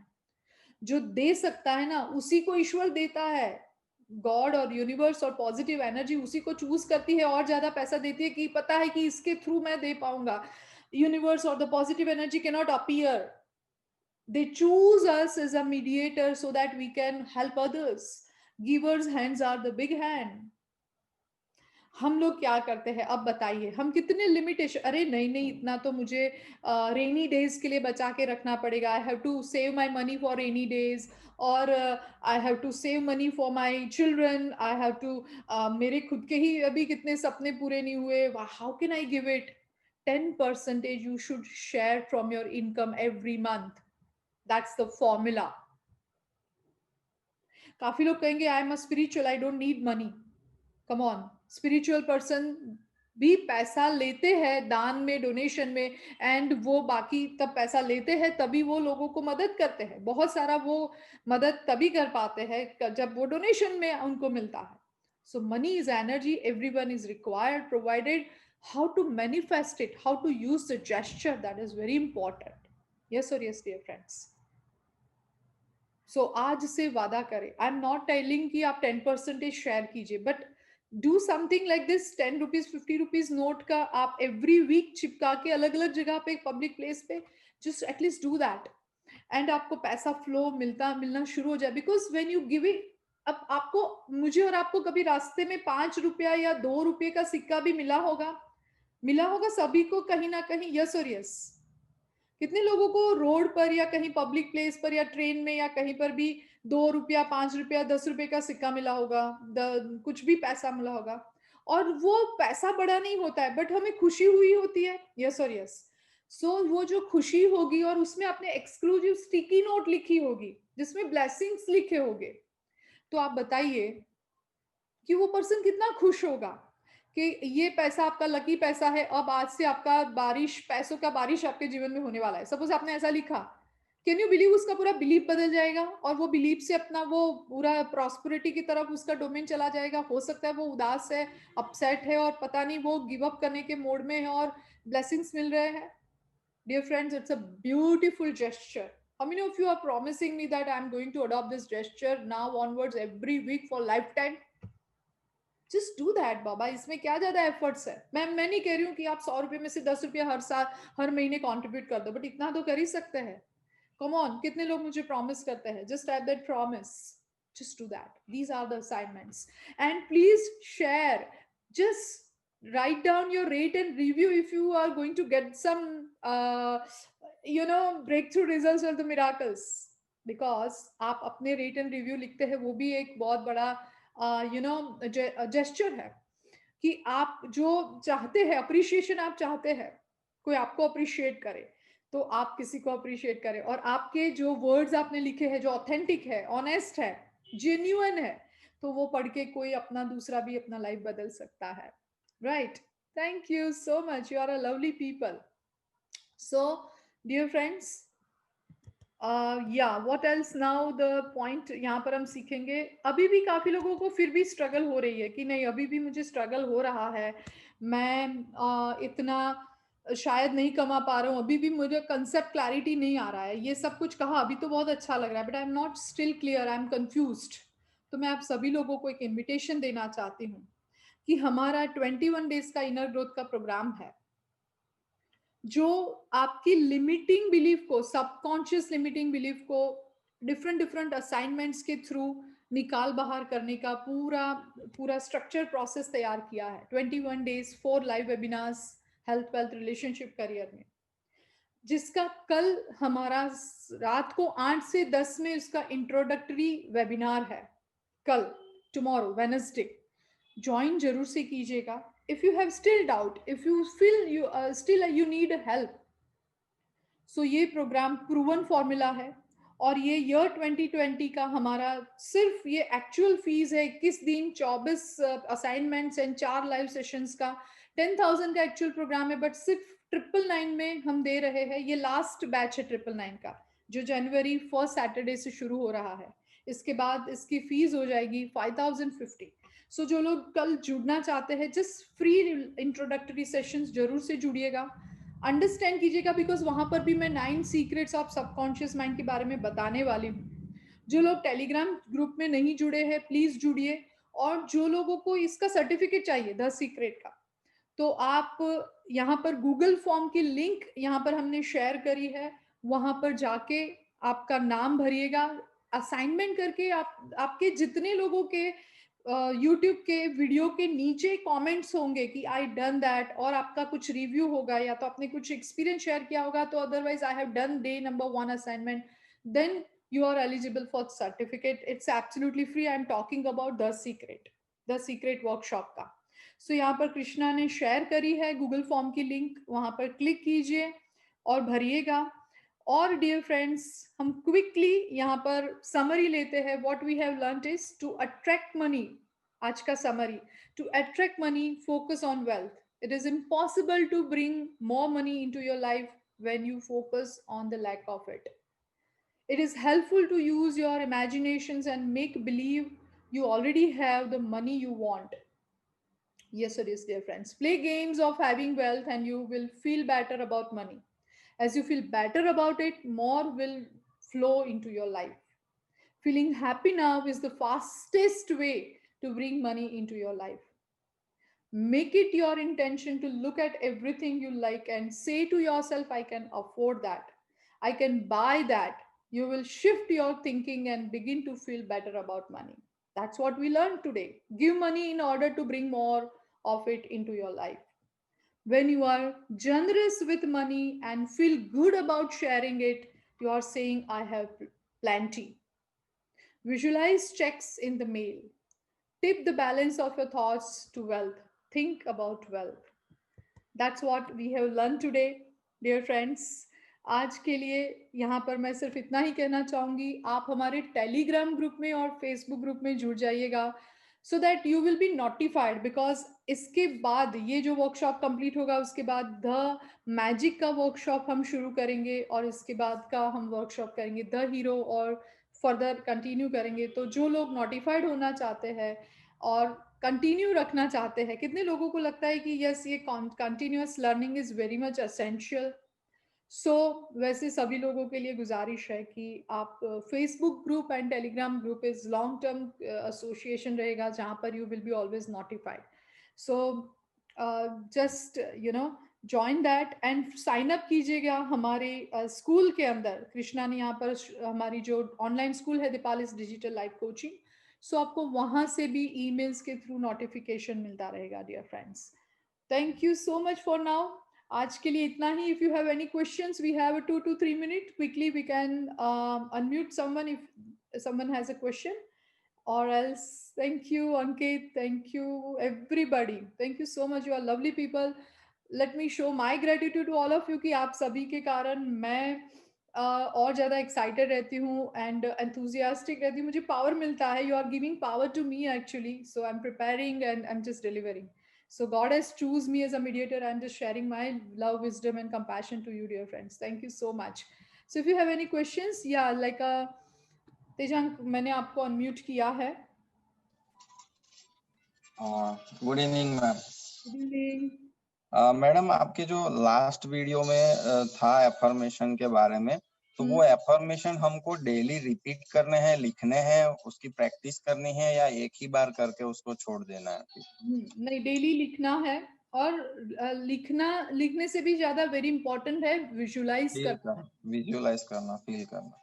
जो दे सकता है ना उसी को ईश्वर देता है। गॉड और यूनिवर्स और पॉजिटिव एनर्जी उसी को चूज करती है और ज्यादा पैसा देती है, कि पता है कि इसके थ्रू मैं दे पाऊंगा। यूनिवर्स और the positive energy can not appear, they choose us as a mediator so that we can help others. Givers hands are the big hand. हम लोग क्या करते हैं अब बताइए, हम कितने लिमिटेशन, अरे नहीं नहीं इतना तो मुझे रेनी डेज के लिए बचा के रखना पड़ेगा, I have to save my money for rainy days, और I have to save money for my children, I have to, मेरे खुद के ही अभी कितने सपने पूरे नहीं हुए, how can I give it. 10% you should share from your income every month. That's the formula. काफी लोग कहेंगे I am a spiritual, I don't need money. Come on, spiritual person भी पैसा लेते हैं दान में, डोनेशन में, एंड वो बाकी तब पैसा लेते हैं तभी वो लोगों को मदद करते हैं। बहुत सारा वो मदद तभी कर पाते हैं जब वो डोनेशन में उनको मिलता है। So money is energy, everyone is required, provided how to manifest it, how to use the gesture, that is very important. Yes और यस डियर फ्रेंड्स। सो आज से वादा करें, आई एम नॉट टेलिंग कि आप 10% शेयर कीजिए, but do something like this. 10 rupees, 50 rupees note का आप एवरी वीक चिपका के अलग अलग जगह पे, पब्लिक प्लेस पे, just at least do that, and आपको पैसा फ्लो मिलना शुरू हो जाए। बिकॉज वेन यू गिविंग, अब आपको, मुझे और आपको कभी रास्ते में 5 रुपया या 2 रुपये का सिक्का भी मिला होगा सभी को कहीं ना कहीं। यस और यस। कितने लोगों को रोड पर या कहीं पब्लिक प्लेस पर या ट्रेन में या कहीं पर भी 2 रुपया, 5 रुपया, 10 रुपये का सिक्का मिला होगा, कुछ भी पैसा मिला होगा। और वो पैसा बड़ा नहीं होता है, बट हमें खुशी हुई होती है। यस और यस। वो जो खुशी होगी और उसमें आपने एक्सक्लूसिव स्टिकी नोट लिखी होगी जिसमें ब्लेसिंग्स लिखे होंगे, तो आप बताइए कि वो पर्सन कितना खुश होगा कि ये पैसा आपका लकी पैसा है, अब आज से आपका बारिश, पैसों का बारिश आपके जीवन में होने वाला है। सपोज आपने ऐसा लिखा, कैन यू बिलीव उसका पूरा बिलीफ बदल जाएगा और वो बिलीफ से अपना वो पूरा प्रॉस्पेरिटी की तरफ उसका डोमेन चला जाएगा। हो सकता है वो उदास है, अपसेट है और पता नहीं वो गिव अप करने के मोड में है और ब्लेसिंग्स मिल रहे हैं। Dear friends, it's a beautiful gesture. How many of you are promising me that I'm going to adopt this gesture now onwards every week for lifetime? Just do that बाबा, इसमें क्या ज्यादा एफर्ट्स है। मैं नहीं कह रही हूँ कि आप 100 रुपए में से 10 रुपया हर साल हर महीने कंट्रीब्यूट कर दो, बट इतना तो कर ही सकते हैं। कम ऑन, कितने लोग मुझे प्रॉमिस करते हैं? Just type that promise, just do that. These are the assignments, and please share. Just write down your rate and review if you are going to get some breakthrough results or the miracles, because आप अपने रेट एंड रिव्यू लिखते हैं, वो भी एक बहुत बड़ा जेस्चर है कि आप जो चाहते हैं, अप्रिशिएशन आप चाहते हैं, कोई आपको अप्रिशिएट करे, तो आप किसी को अप्रिशिएट करें, और आपके जो वर्ड्स आपने लिखे हैं जो ऑथेंटिक है, ऑनेस्ट है, जेन्युइन है, तो वो पढ़ के कोई अपना दूसरा भी अपना लाइफ बदल सकता है। Right, thank you so much, you are a lovely people. So dear friends, या what else now, the point यहाँ पर हम सीखेंगे, अभी भी काफ़ी लोगों को फिर भी स्ट्रगल हो रही है कि नहीं, अभी भी मुझे स्ट्रगल हो रहा है, मैं इतना शायद नहीं कमा पा रहा हूँ, अभी भी मुझे कंसेप्ट क्लैरिटी नहीं आ रहा है। ये सब कुछ कहा अभी तो बहुत अच्छा लग रहा है, but I am not still clear, I am confused. तो मैं आप सभी लोगों को एक इन्विटेशन देना चाहती हूँ कि हमारा 21 डेज का इनर ग्रोथ का प्रोग्राम है, जो आपकी लिमिटिंग बिलीफ को, सबकॉन्शियस लिमिटिंग बिलीफ को डिफरेंट डिफरेंट असाइनमेंट्स के थ्रू निकाल बाहर करने का पूरा पूरा स्ट्रक्चर प्रोसेस तैयार किया है। 21 days 4 live webinars, health wealth relationship career में, जिसका कल हमारा रात को 8 से 10 में उसका इंट्रोडक्टरी वेबिनार है। कल, टुमारो वेडनेसडे, ज्वाइन जरूर से कीजिएगा। If you have still doubt, if you feel you still you need help, so ये प्रोग्राम प्रूवन फॉर्मूला है, और ये ईयर 2020 का हमारा सिर्फ ये एक्चुअल फीस है 21 दिन 24 असाइनमेंट्स एंड 4 लाइव सेशंस का 10,000 का एक्चुअल प्रोग्राम है, बट सिर्फ 999 में हम दे रहे हैं। ये लास्ट बैच है 999 का, जो जनवरी 1 सैटरडे से शुरू हो रहा है। इसके बाद इसकी फीस हो जाएगी 5050। सो जो लोग कल जुड़ना चाहते हैं, जस्ट फ्री इंट्रोडक्टरी सेशंस जरूर से जुड़िएगा, अंडरस्टैंड कीजिएगा, बिकॉज वहां पर भी मैं 9 सीक्रेट्स ऑफ सबकॉन्शियस माइंड के बारे में बताने वाली हूँ। जो लोग टेलीग्राम ग्रुप में नहीं जुड़े हैं, प्लीज जुड़िए, और जो लोगों को इसका सर्टिफिकेट चाहिए 10 सीक्रेट का, तो आप यहाँ पर गूगल फॉर्म की लिंक यहाँ पर हमने शेयर करी है, वहां पर जाके आपका नाम भरिएगा, असाइनमेंट करके आपके जितने लोगों के यूट्यूब के वीडियो के नीचे कमेंट्स होंगे कि आई डन दैट, और आपका कुछ रिव्यू होगा या तो आपने कुछ एक्सपीरियंस शेयर किया होगा, तो otherwise I have done day number 1 assignment, then you are eligible for certificate. It's absolutely free. I'm talking about the secret workshop का। सो यहाँ पर कृष्णा ने शेयर करी है गूगल फॉर्म की लिंक, वहां पर क्लिक कीजिए और भरिएगा। और डियर फ्रेंड्स, हम क्विकली यहाँ पर समरी लेते हैं। What we have learned is to attract money. आज का summary, to attract money focus on wealth. It is impossible to bring more money into your life when you focus on the lack of it. It is helpful to use your imaginations and make believe you already have the money you want. Yes, it is, dear friends. Play games of having wealth and you will feel better about money. As you feel better about it, more will flow into your life. Feeling happy now is the fastest way to bring money into your life. Make it your intention to look at everything you like and say to yourself, I can afford that. I can buy that. You will shift your thinking and begin to feel better about money. That's what we learned today. Give money in order to bring more of it into your life. When you are generous with money and feel good about sharing it, you are saying, I have plenty. Visualize checks in the mail. Tip the balance of your thoughts to wealth. Think about wealth. That's what we have learned today. Dear friends, आज के लिए यहाँ पर मैं सिर्फ इतना ही कहना चाहूँगी, आप हमारे टेलीग्राम ग्रुप में और फेसबुक ग्रुप में जुड़ जाइएगा, so that you will be notified, because इसके बाद ये जो वर्कशॉप कंप्लीट होगा, उसके बाद द मैजिक का वर्कशॉप हम शुरू करेंगे और इसके बाद का हम वर्कशॉप करेंगे द हीरो, और फर्दर कंटिन्यू करेंगे। तो जो लोग नोटिफाइड होना चाहते हैं और कंटिन्यू रखना चाहते हैं, कितने लोगों को लगता है कि यस, ये continuous learning is very much essential. So वैसे सभी लोगों के लिए गुज़ारिश है कि आप Facebook group and Telegram group is long term association रहेगा, जहाँ पर you will be always notified. So just join that and sign up कीजिएगा हमारे स्कूल के अंदर। कृष्णा ने यहाँ पर हमारी जो ऑनलाइन स्कूल है, दीपालिस डिजिटल लाइफ कोचिंग, सो आपको वहाँ से भी ईमेल्स के थ्रू नोटिफिकेशन मिलता रहेगा dear friends. Thank you so much for now. आज के लिए इतना ही। If you have any questions, we have 2 to 3 minutes, quickly we can unmute someone if someone has a question, or else thank you Ankit, thank you everybody, thank you so much, you are lovely people. Let me show my gratitude to all of you कि आप सभी के कारण मैं और ज़्यादा एक्साइटेड रहती हूँ एंड एंथुजियास्टिक रहती हूँ, मुझे पावर मिलता है। You are giving power to me actually, so I am preparing and I am just delivering. So God has choose me as a mediator. I'm just sharing my love, wisdom, and compassion to you, dear friends. Thank you so much. So if you have any questions, yeah, like तेजांक, मैंने आपको अनम्यूट किया है.
Good evening ma'am.
Good evening.
Madam, आपके जो लास्ट वीडियो में था एफर्मेशन के बारे में, तो वो एफर्मेशन हमको डेली रिपीट करने हैं, लिखने हैं, उसकी प्रैक्टिस करनी है, या एक ही बार करके उसको छोड़ देना है?
नहीं, डेली लिखना है, और लिखने से भी ज्यादा वेरी इंपॉर्टेंट है विजुलाइज करना.
विजुलाइज करना, फील करना.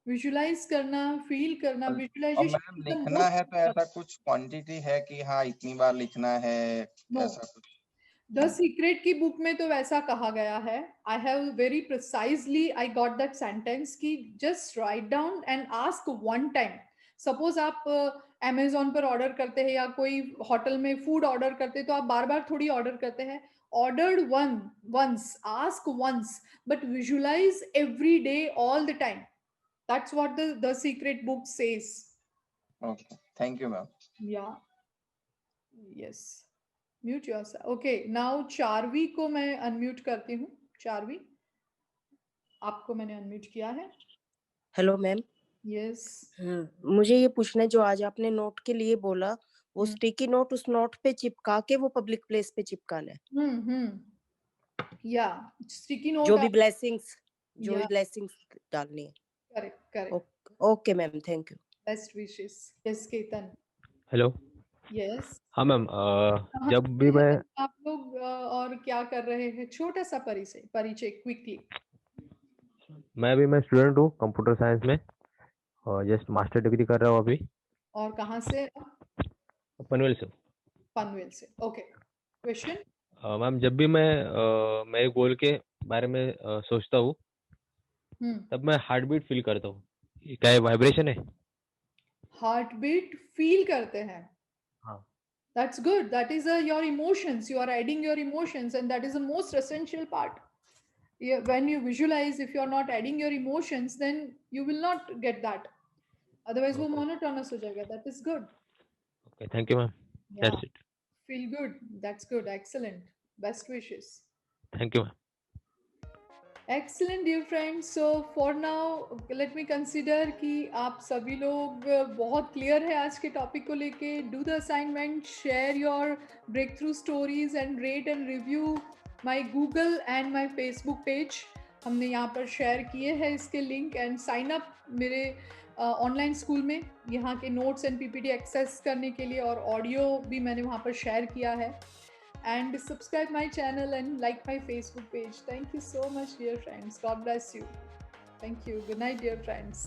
विजुलाइज करना, फील करना,
और
विजुलाइजेशन.
मैम, लिखना है तो ऐसा कुछ क्वांटिटी है कि हाँ इतनी बार लिखना है, ऐसा कुछ?
द सीक्रेट की बुक में तो वैसा कहा गया है. I have very precisely I got that sentence कि just write down and ask one time. Suppose आप अमेजोन पर ऑर्डर करते हैं या कोई होटल में फूड ऑर्डर करते हैं, तो आप बार बार थोड़ी ऑर्डर करते हैं. Ordered once, ask once, but visualize every day all the time. That's what the secret book says.
Okay, thank you ma'am.
या yes, mute yourself. Okay, now Charvi को मैं अनम्यूट करती हूँ. चारवी, आपको मैंने अनम्यूट किया है.
Hello ma'am.
यस.
मुझे ये पूछना है, जो आज आपने नोट के लिए बोला, वो स्टिकी नोट उस नोट पे चिपका के वो पब्लिक प्लेस पे चिपकाना है?
या स्टिकी नोट,
जो भी ब्लेसिंग्स डालनी है.
Correct correct.
Okay ma'am, thank you.
Best wishes. Yes Ketan.
Hello.
Yes.
हाँ मैम, जब भी मैं
आप लोग और क्या कर रहे हैं, छोटा सा परिचय क्विकली.
मैं स्टूडेंट हूँ कंप्यूटर साइंस में, और जस्ट मास्टर डिग्री कर रहा हूँ अभी.
और कहाँ से?
पनवेल से.
पनवेल से. Okay, question.
मैम, जब भी मैं मेरे गोल के बारे में सोचता हूँ, तब मैं हार्ट बीट फील करता हूँ. क्या ये वाइब्रेशन है?
हार्ट बीट फील करते हैं?
हाँ.
That's good. That is your emotions. You are adding your emotions, and that is the most essential part. When you visualize, if you are not adding your emotions, then you will not get that. Otherwise, वो monotonous हो जाएगा. That is good.
Okay, thank you ma'am.
Yeah.
That's it.
Feel good. That's good. Excellent. Best wishes.
Thank you ma'am.
Excellent, dear friends. So for now, let me consider कि आप सभी लोग बहुत क्लियर है आज के टॉपिक को लेके. Do the assignment, share your breakthrough stories and rate and review my Google and my Facebook page. हमने यहाँ पर शेयर किए हैं इसके लिंक, एंड साइन अप मेरे ऑनलाइन स्कूल में यहाँ के नोट्स एंड पीपीटी एक्सेस करने के लिए, और ऑडियो भी मैंने वहाँ पर शेयर किया है. And subscribe my channel and like my Facebook page. Thank you so much, dear friends. God bless you. Thank you. Good night, dear friends.